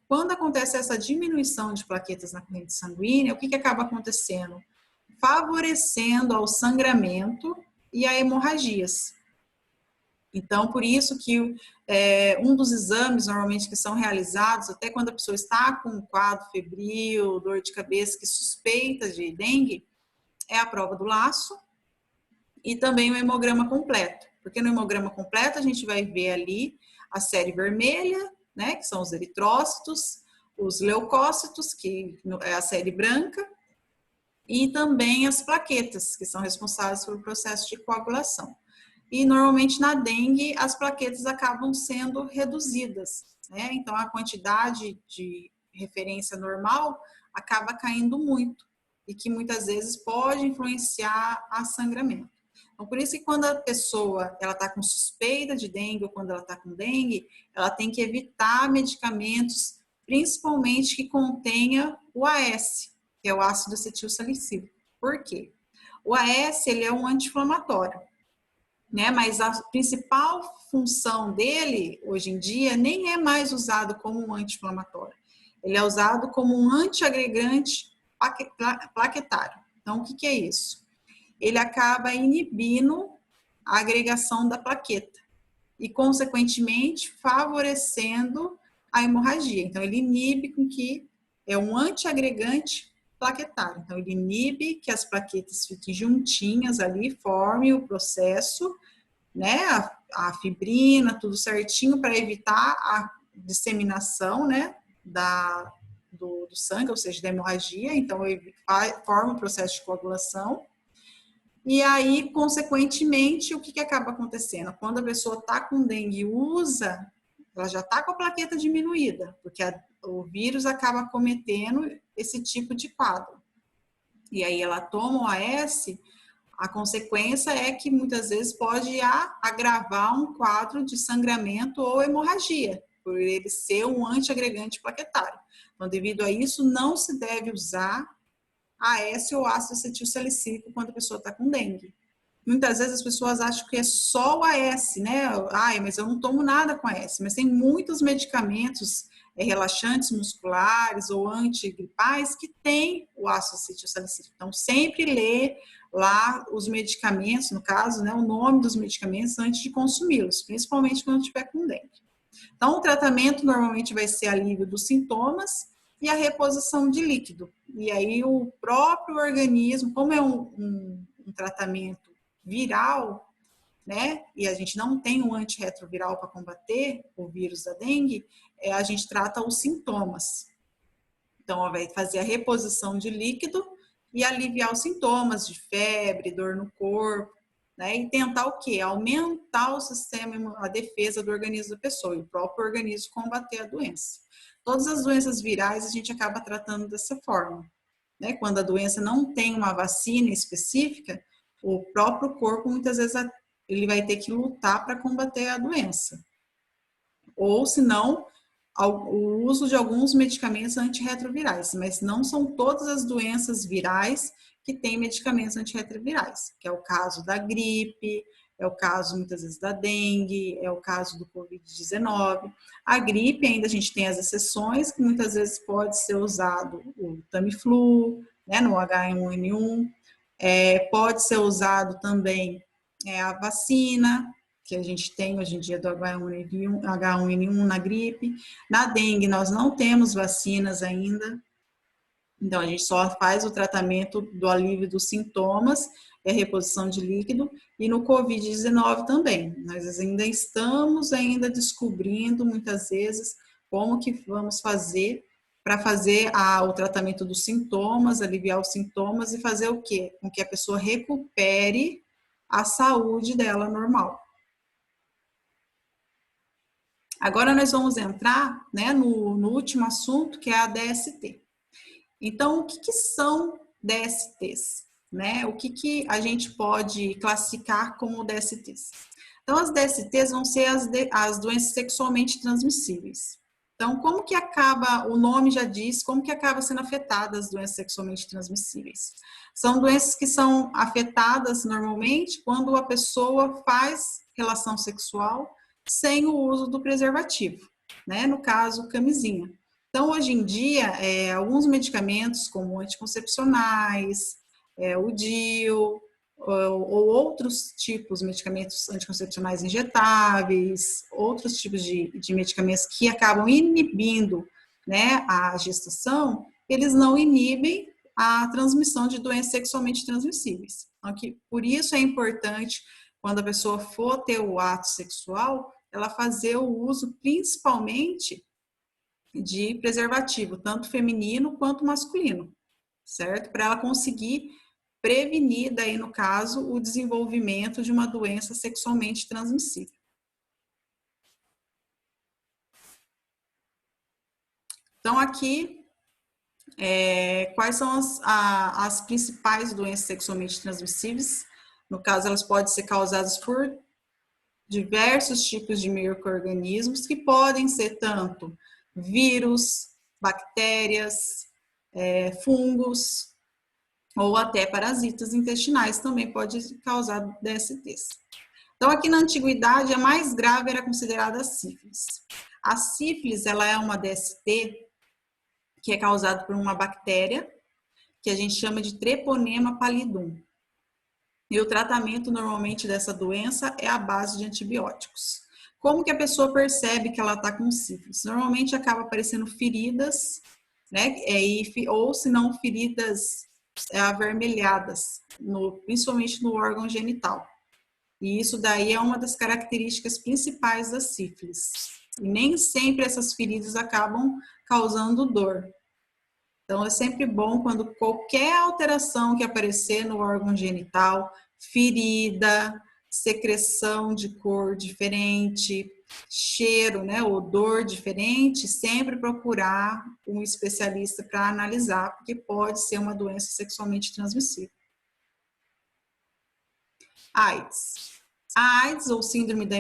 Quando acontece essa diminuição de plaquetas na corrente sanguínea, o que acaba acontecendo? Favorecendo ao sangramento e a hemorragias. Então, por isso que um dos exames, normalmente, que são realizados, até quando a pessoa está com um quadro febril, dor de cabeça, que suspeita de dengue, é a prova do laço e também o hemograma completo. Porque no hemograma completo a gente vai ver ali a série vermelha, né, que são os eritrócitos, os leucócitos, que é a série branca, e também as plaquetas, que são responsáveis pelo processo de coagulação. E normalmente na dengue as plaquetas acabam sendo reduzidas, né? Então a quantidade de referência normal acaba caindo muito e que muitas vezes pode influenciar a sangramento. Então por isso que quando a pessoa ela está com suspeita de dengue ou quando ela está com dengue, ela tem que evitar medicamentos, principalmente que contenha o AS, que é o ácido acetil salicílico. Por quê? O AS ele é um anti-inflamatório. Né, mas a principal função dele, hoje em dia, nem é mais usado como um anti-inflamatório. Ele é usado como um antiagregante plaquetário. Então, o que é isso? Ele acaba inibindo a agregação da plaqueta e, consequentemente, favorecendo a hemorragia. Então, ele inibe com que é um antiagregante plaquetário. Então, ele inibe que as plaquetas fiquem juntinhas ali, formem o processo, né, a fibrina, tudo certinho, para evitar a disseminação, né, do sangue, ou seja, da hemorragia. Então, ele forma o processo de coagulação. E aí, consequentemente, o que acaba acontecendo? Quando a pessoa está com dengue e usa, ela já está com a plaqueta diminuída, porque o vírus acaba cometendo esse tipo de quadro. E aí ela toma o AS, a consequência é que muitas vezes pode agravar um quadro de sangramento ou hemorragia, por ele ser um antiagregante plaquetário. Então, devido a isso, não se deve usar AS ou ácido acetil salicílico quando a pessoa está com dengue. Muitas vezes as pessoas acham que é só o AS, né? Ai, mas eu não tomo nada com AS. Mas tem muitos medicamentos relaxantes musculares ou antigripais que tem o ácido acetil salicílico. Então, sempre lê lá os medicamentos, no caso, né, o nome dos medicamentos antes de consumi-los, principalmente quando estiver com dengue. Então, o tratamento normalmente vai ser alívio dos sintomas e a reposição de líquido. E aí o próprio organismo, como é um tratamento viral, né, e a gente não tem um antirretroviral para combater o vírus da dengue, a gente trata os sintomas. Então, vai fazer a reposição de líquido e aliviar os sintomas de febre, dor no corpo, né, e tentar o quê? Aumentar o sistema, a defesa do organismo da pessoa e o próprio organismo combater a doença. Todas as doenças virais a gente acaba tratando dessa forma, né? Quando a doença não tem uma vacina específica, o próprio corpo muitas vezes ele vai ter que lutar para combater a doença. Ou se não, o uso de alguns medicamentos antirretrovirais, mas não são todas as doenças virais que têm medicamentos antirretrovirais, que é o caso da gripe, é o caso muitas vezes da dengue, é o caso do Covid-19. A gripe ainda a gente tem as exceções, que muitas vezes pode ser usado o Tamiflu, né, no H1N1, pode ser usado também a vacina, que a gente tem hoje em dia do H1N1 na gripe. Na dengue, nós não temos vacinas ainda, então a gente só faz o tratamento do alívio dos sintomas, a reposição de líquido, e no Covid-19 também. Nós ainda estamos descobrindo, muitas vezes, como que vamos fazer para fazer o tratamento dos sintomas, aliviar os sintomas e fazer o quê? Com que a pessoa recupere a saúde dela normal. Agora nós vamos entrar, né, no último assunto, que é a DST. Então, o que são DSTs? Né? O que a gente pode classificar como DSTs? Então, as DSTs vão ser as doenças sexualmente transmissíveis. Então, como que acaba, o nome já diz, como que acaba sendo afetadas as doenças sexualmente transmissíveis? São doenças que são afetadas normalmente quando a pessoa faz relação sexual sem o uso do preservativo, né? No caso, camisinha. Então, hoje em dia, alguns medicamentos, como anticoncepcionais, o DIU, ou outros tipos de medicamentos anticoncepcionais injetáveis, outros tipos de medicamentos que acabam inibindo, né, a gestação, eles não inibem a transmissão de doenças sexualmente transmissíveis. Então, por isso é importante, quando a pessoa for ter o ato sexual, ela fazer o uso principalmente de preservativo, tanto feminino quanto masculino, certo? Para ela conseguir prevenir, daí no caso, o desenvolvimento de uma doença sexualmente transmissível. Então, aqui, quais são as principais doenças sexualmente transmissíveis? No caso, elas podem ser causadas por diversos tipos de micro-organismos, que podem ser tanto vírus, bactérias, fungos, ou até parasitas intestinais também pode causar DSTs. Então, aqui na antiguidade, a mais grave era considerada a sífilis. A sífilis, ela é uma DST que é causada por uma bactéria que a gente chama de Treponema pallidum. E o tratamento normalmente dessa doença é a base de antibióticos. Como que a pessoa percebe que ela está com sífilis? Normalmente acaba aparecendo feridas, né? Ou se não, feridas avermelhadas, principalmente no órgão genital. E isso daí é uma das características principais da sífilis. E nem sempre essas feridas acabam causando dor. Então, é sempre bom quando qualquer alteração que aparecer no órgão genital, ferida, secreção de cor diferente, cheiro, né, odor diferente, sempre procurar um especialista para analisar, porque pode ser uma doença sexualmente transmissível. AIDS. A AIDS, ou síndrome da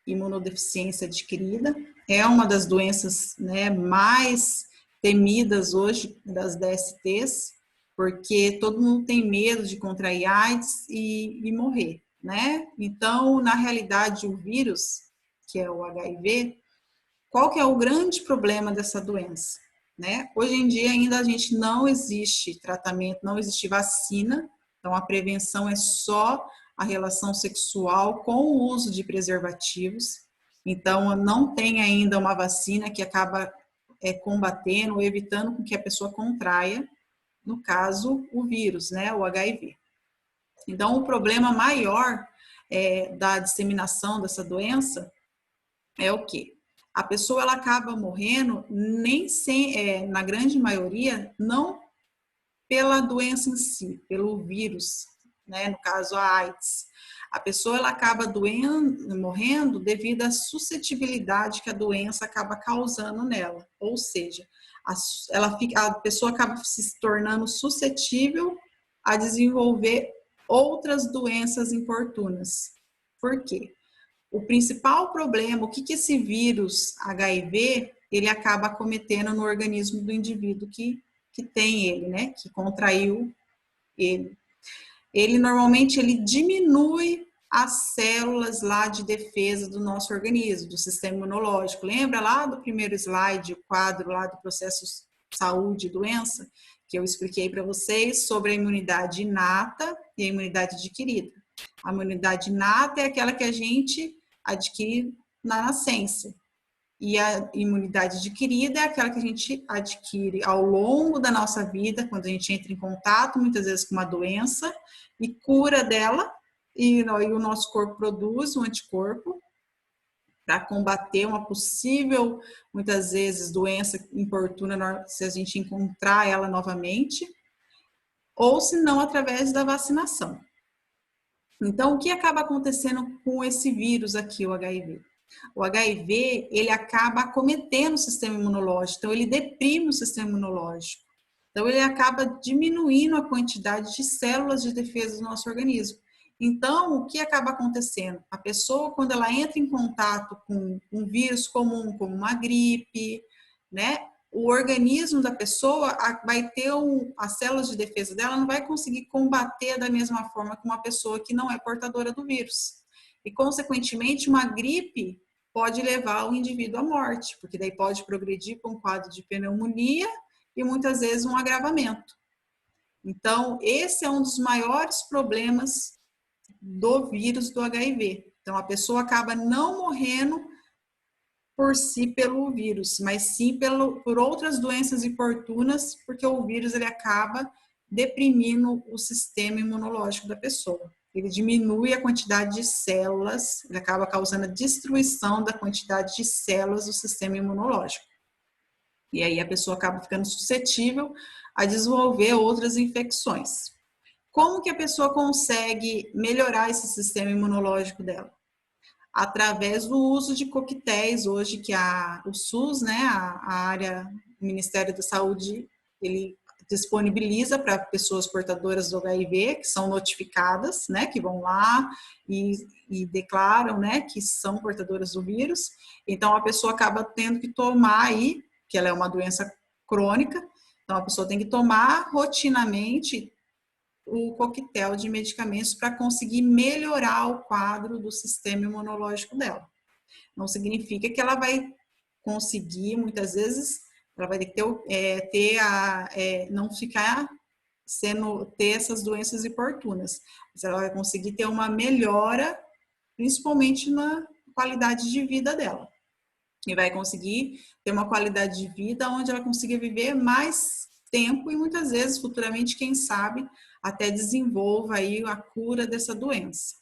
imunodeficiência adquirida, é uma das doenças, né, mais temidas hoje das DSTs, porque todo mundo tem medo de contrair AIDS e morrer, né? Então, na realidade, o vírus, que é o HIV, qual que é o grande problema dessa doença, né? Hoje em dia ainda a gente não existe tratamento, não existe vacina, então a prevenção é só a relação sexual com o uso de preservativos. Então, não tem ainda uma vacina que acaba combatendo ou evitando com que a pessoa contraia, no caso, o vírus, né, o HIV. Então, o problema maior da disseminação dessa doença é o quê? A pessoa ela acaba morrendo, na grande maioria, não pela doença em si, pelo vírus, né? No caso a AIDS. A pessoa ela acaba morrendo devido à suscetibilidade que a doença acaba causando nela. Ou seja, a pessoa acaba se tornando suscetível a desenvolver outras doenças importunas. Por quê? O principal problema, o que esse vírus HIV, ele acaba cometendo no organismo do indivíduo que tem ele, né? Que contraiu ele. Ele normalmente diminui as células lá de defesa do nosso organismo, do sistema imunológico. Lembra lá do primeiro slide, o quadro lá do processo saúde e doença, que eu expliquei para vocês sobre a imunidade inata e a imunidade adquirida. A imunidade inata é aquela que a gente adquire na nascença. E a imunidade adquirida é aquela que a gente adquire ao longo da nossa vida, quando a gente entra em contato, muitas vezes, com uma doença e cura dela, e o nosso corpo produz um anticorpo para combater uma possível, muitas vezes, doença importuna se a gente encontrar ela novamente, ou se não, através da vacinação. Então, o que acaba acontecendo com esse vírus aqui, o HIV? O HIV, ele acaba acometendo o sistema imunológico, então ele deprime o sistema imunológico. Então ele acaba diminuindo a quantidade de células de defesa do nosso organismo. Então, o que acaba acontecendo? A pessoa, quando ela entra em contato com um vírus comum, como uma gripe, né? O organismo da pessoa vai ter as células de defesa dela não vai conseguir combater da mesma forma que uma pessoa que não é portadora do vírus. E, consequentemente, uma gripe pode levar o indivíduo à morte, porque daí pode progredir para um quadro de pneumonia e muitas vezes um agravamento. Então, esse é um dos maiores problemas do vírus do HIV. Então, a pessoa acaba não morrendo por si pelo vírus, mas sim por outras doenças importunas, porque o vírus ele acaba deprimindo o sistema imunológico da pessoa. Ele diminui a quantidade de células, ele acaba causando a destruição da quantidade de células do sistema imunológico. E aí a pessoa acaba ficando suscetível a desenvolver outras infecções. Como que a pessoa consegue melhorar esse sistema imunológico dela? Através do uso de coquetéis, hoje que o SUS, né, a área, o Ministério da Saúde, ele disponibiliza para pessoas portadoras do HIV, que são notificadas, né, que vão lá e declaram, né, que são portadoras do vírus. Então, a pessoa acaba tendo que tomar aí, que ela é uma doença crônica, então a pessoa tem que tomar rotinamente o coquetel de medicamentos para conseguir melhorar o quadro do sistema imunológico dela. Não significa que ela vai conseguir, muitas vezes, ela vai não ficar ter essas doenças importunas, mas ela vai conseguir ter uma melhora, principalmente na qualidade de vida dela. E vai conseguir ter uma qualidade de vida onde ela consiga viver mais tempo e muitas vezes, futuramente, quem sabe, até desenvolva aí a cura dessa doença.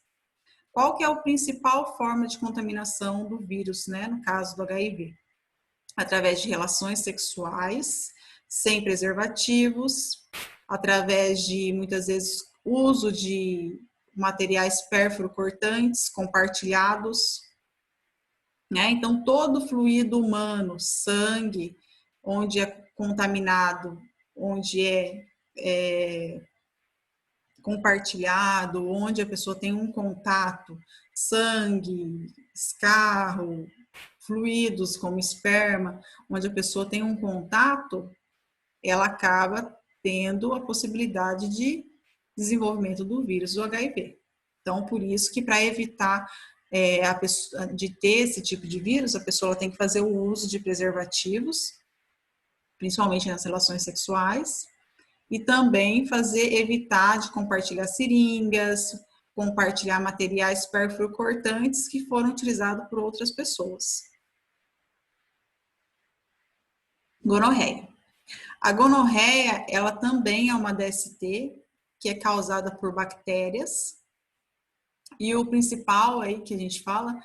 Qual que é a principal forma de contaminação do vírus, né, no caso do HIV? Através de relações sexuais, sem preservativos, através de, muitas vezes, uso de materiais pérfuro-cortantes compartilhados, né? Então, todo fluido humano, sangue, onde é contaminado, onde é compartilhado, onde a pessoa tem um contato, sangue, escarro, fluidos como esperma, onde a pessoa tem um contato, ela acaba tendo a possibilidade de desenvolvimento do vírus do HIV. Então, por isso que para evitar de ter esse tipo de vírus, a pessoa tem que fazer o uso de preservativos, principalmente nas relações sexuais, e também evitar de compartilhar seringas, compartilhar materiais pérfuro-cortantes que foram utilizados por outras pessoas. Gonorreia. A gonorreia, ela também é uma DST que é causada por bactérias. E o principal aí que a gente fala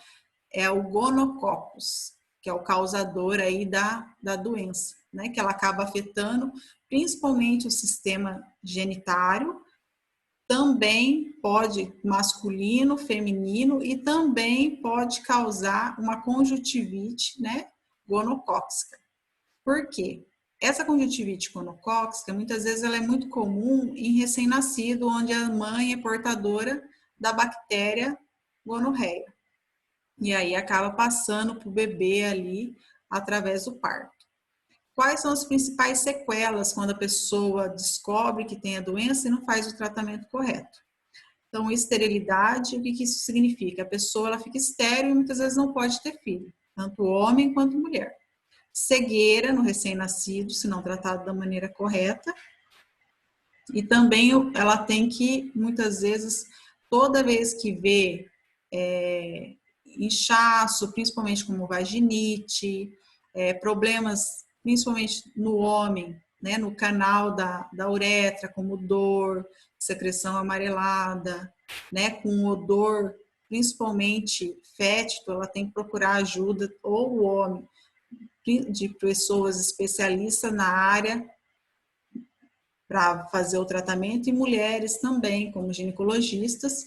é o gonococcus, que é o causador aí da doença, né? Que ela acaba afetando principalmente o sistema genitário, também pode masculino, feminino e também pode causar uma conjuntivite, né? Gonocócica. Por quê? Essa conjuntivite gonocócica, muitas vezes ela é muito comum em recém-nascido, onde a mãe é portadora da bactéria gonorreia. E aí acaba passando para o bebê ali através do parto. Quais são as principais sequelas quando a pessoa descobre que tem a doença e não faz o tratamento correto? Então, esterilidade, o que isso significa? A pessoa ela fica estéril e muitas vezes não pode ter filho, tanto homem quanto mulher. Cegueira no recém-nascido, se não tratado da maneira correta. E também ela tem que, muitas vezes, toda vez que vê inchaço, principalmente como vaginite, problemas, principalmente no homem, né, no canal da uretra, como dor, secreção amarelada, né, com odor, principalmente fétido, ela tem que procurar ajuda, ou o homem, de pessoas especialistas na área para fazer o tratamento, e mulheres também, como ginecologistas,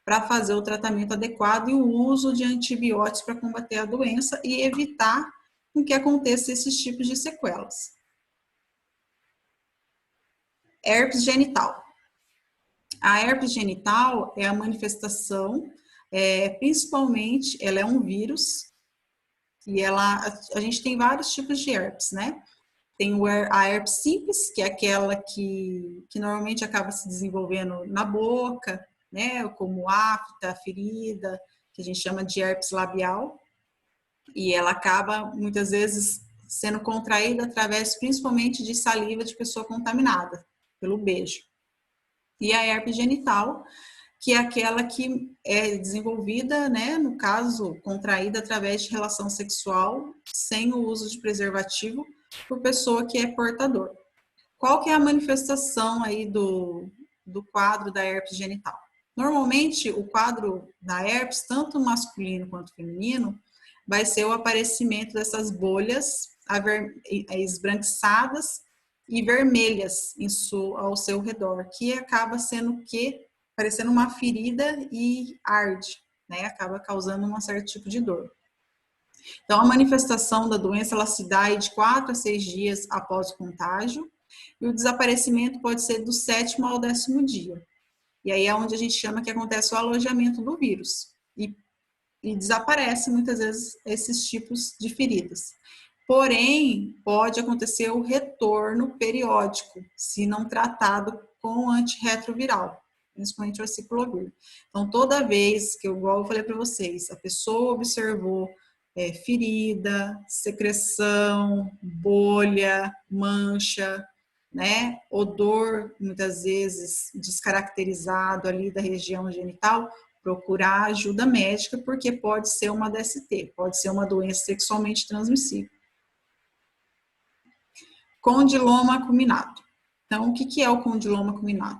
para fazer o tratamento adequado e o uso de antibióticos para combater a doença e evitar que aconteça esses tipos de sequelas. Herpes genital. A herpes genital é a manifestação, principalmente, ela é um vírus, e a gente tem vários tipos de herpes, né? Tem a herpes simples, que é aquela que normalmente acaba se desenvolvendo na boca, né? Como afta, ferida, que a gente chama de herpes labial. E ela acaba, muitas vezes, sendo contraída através, principalmente, de saliva de pessoa contaminada, pelo beijo. E a herpes genital, que é aquela que é desenvolvida, né, no caso, contraída através de relação sexual, sem o uso de preservativo, por pessoa que é portador. Qual que é a manifestação aí do quadro da herpes genital? Normalmente, o quadro da herpes, tanto masculino quanto feminino, vai ser o aparecimento dessas bolhas esbranquiçadas e vermelhas ao seu redor, que acaba sendo parecendo uma ferida e arde, né? Acaba causando um certo tipo de dor. Então, a manifestação da doença, ela se dá de 4 a 6 dias após o contágio, e o desaparecimento pode ser do 7º ao 10º dia. E aí é onde a gente chama que acontece o alojamento do vírus. E desaparece, muitas vezes, esses tipos de feridas. Porém, pode acontecer o retorno periódico, se não tratado com antirretroviral, principalmente o aciclovir. Então, toda vez que, igual eu falei para vocês, a pessoa observou ferida, secreção, bolha, mancha, né, odor, muitas vezes descaracterizado ali da região genital, procurar ajuda médica, porque pode ser uma DST, pode ser uma doença sexualmente transmissível. Condiloma acuminado. Então, o que é o condiloma acuminado?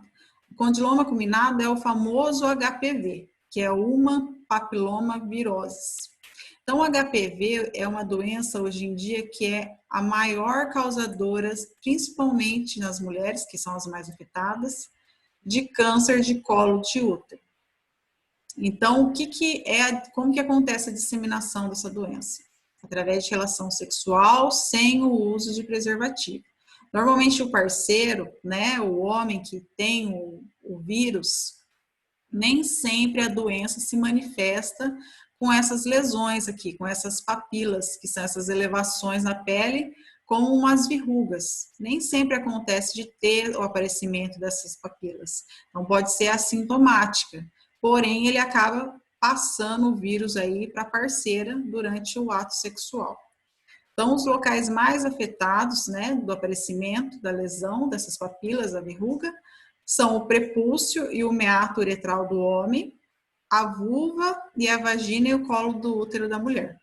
O condiloma acuminado é o famoso HPV, que é uma papiloma virose. Então, o HPV é uma doença hoje em dia que é a maior causadora, principalmente nas mulheres, que são as mais afetadas, de câncer de colo de útero. Então, como que acontece a disseminação dessa doença? Através de relação sexual sem o uso de preservativo. Normalmente o parceiro, né, o homem que tem o vírus, nem sempre a doença se manifesta com essas lesões aqui, com essas papilas, que são essas elevações na pele, como umas verrugas. Nem sempre acontece de ter o aparecimento dessas papilas. Então, pode ser assintomática. Porém, ele acaba passando o vírus aí para a parceira durante o ato sexual. Então, os locais mais afetados, né, do aparecimento da lesão dessas papilas, da verruga, são o prepúcio e o meato uretral do homem, a vulva e a vagina e o colo do útero da mulher.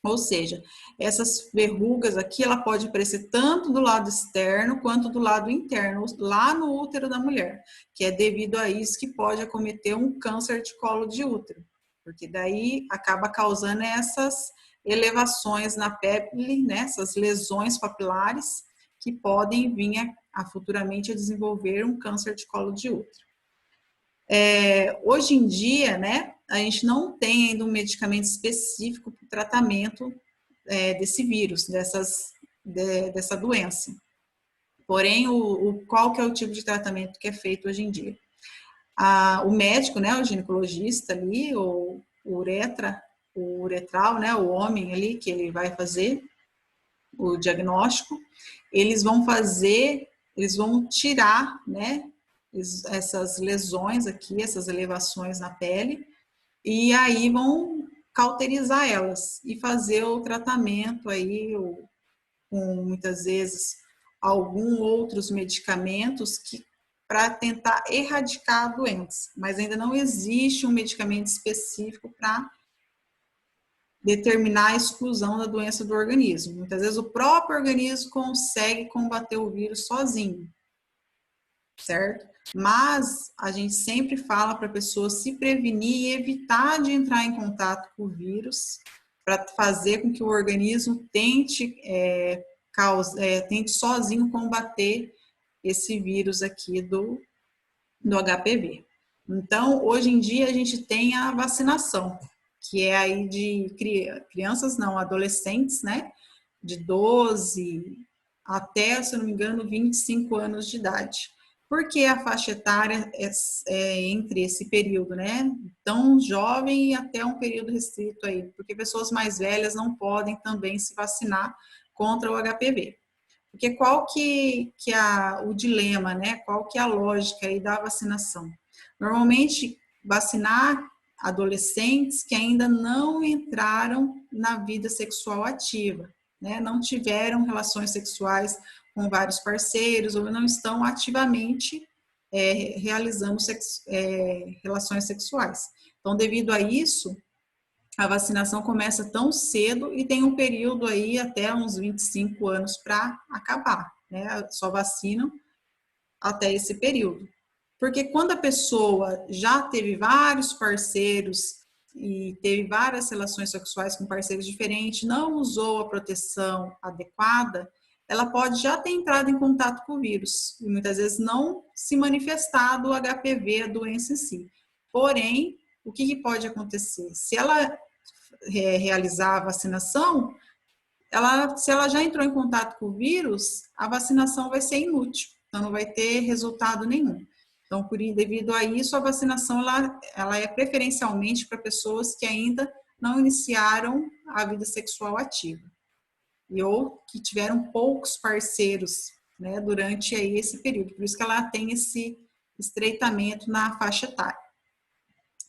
Ou seja, essas verrugas aqui, ela pode aparecer tanto do lado externo quanto do lado interno, lá no útero da mulher, que é devido a isso que pode acometer um câncer de colo de útero, porque daí acaba causando essas elevações na pele, né, essas lesões papilares que podem vir a futuramente a desenvolver um câncer de colo de útero. Hoje em dia, né, a gente não tem ainda um medicamento específico para o tratamento desse vírus, dessa doença. Porém, qual que é o tipo de tratamento que é feito hoje em dia? O médico, né, o ginecologista ali, o uretral, né, o homem ali que ele vai fazer o diagnóstico, eles vão tirar, né, essas lesões aqui, essas elevações na pele, e aí vão cauterizar elas e fazer o tratamento aí, com muitas vezes alguns outros medicamentos para tentar erradicar a doença, mas ainda não existe um medicamento específico para determinar a exclusão da doença do organismo. Muitas vezes o próprio organismo consegue combater o vírus sozinho, certo? Mas a gente sempre fala para a pessoa se prevenir e evitar de entrar em contato com o vírus, para fazer com que o organismo tente sozinho combater esse vírus aqui do HPV. Então, hoje em dia a gente tem a vacinação, que é aí de crianças, não, adolescentes, né, de 12 até, se eu não me engano, 25 anos de idade. Por que a faixa etária é entre esse período, né? Tão jovem e até um período restrito aí, porque pessoas mais velhas não podem também se vacinar contra o HPV. Porque qual que é o dilema, né? Qual que é a lógica aí da vacinação? Normalmente, vacinar adolescentes que ainda não entraram na vida sexual ativa, né? Não tiveram relações sexuais com vários parceiros ou não estão ativamente realizando relações sexuais. Então, devido a isso, a vacinação começa tão cedo e tem um período aí até uns 25 anos para acabar, né? Só vacinam até esse período. Porque quando a pessoa já teve vários parceiros e teve várias relações sexuais com parceiros diferentes, não usou a proteção adequada, ela pode já ter entrado em contato com o vírus e muitas vezes não se manifestado o HPV, a doença em si. Porém, o que pode acontecer? Se ela realizar a vacinação, se ela já entrou em contato com o vírus, a vacinação vai ser inútil, então não vai ter resultado nenhum. Então, devido a isso, a vacinação ela é preferencialmente para pessoas que ainda não iniciaram a vida sexual ativa ou que tiveram poucos parceiros, né, durante aí esse período. Por isso que ela tem esse estreitamento na faixa etária.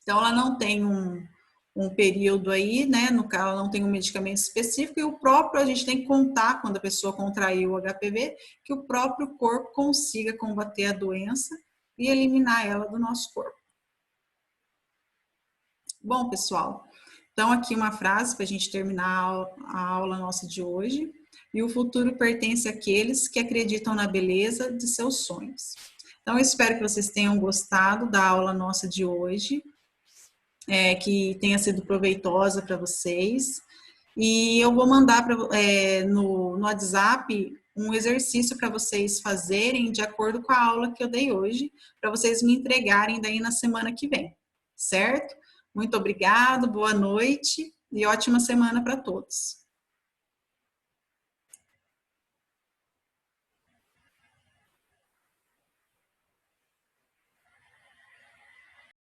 Então, ela não tem um período aí, né, no caso, ela não tem um medicamento específico e a gente tem que contar, quando a pessoa contraiu o HPV, que o próprio corpo consiga combater a doença e eliminar ela do nosso corpo. Bom, pessoal, então aqui uma frase para a gente terminar a aula nossa de hoje. E o futuro pertence àqueles que acreditam na beleza de seus sonhos. Então, eu espero que vocês tenham gostado da aula nossa de hoje, que tenha sido proveitosa para vocês. E eu vou mandar no WhatsApp um exercício para vocês fazerem de acordo com a aula que eu dei hoje, para vocês me entregarem daí na semana que vem, certo? Muito obrigado, boa noite e ótima semana para todos.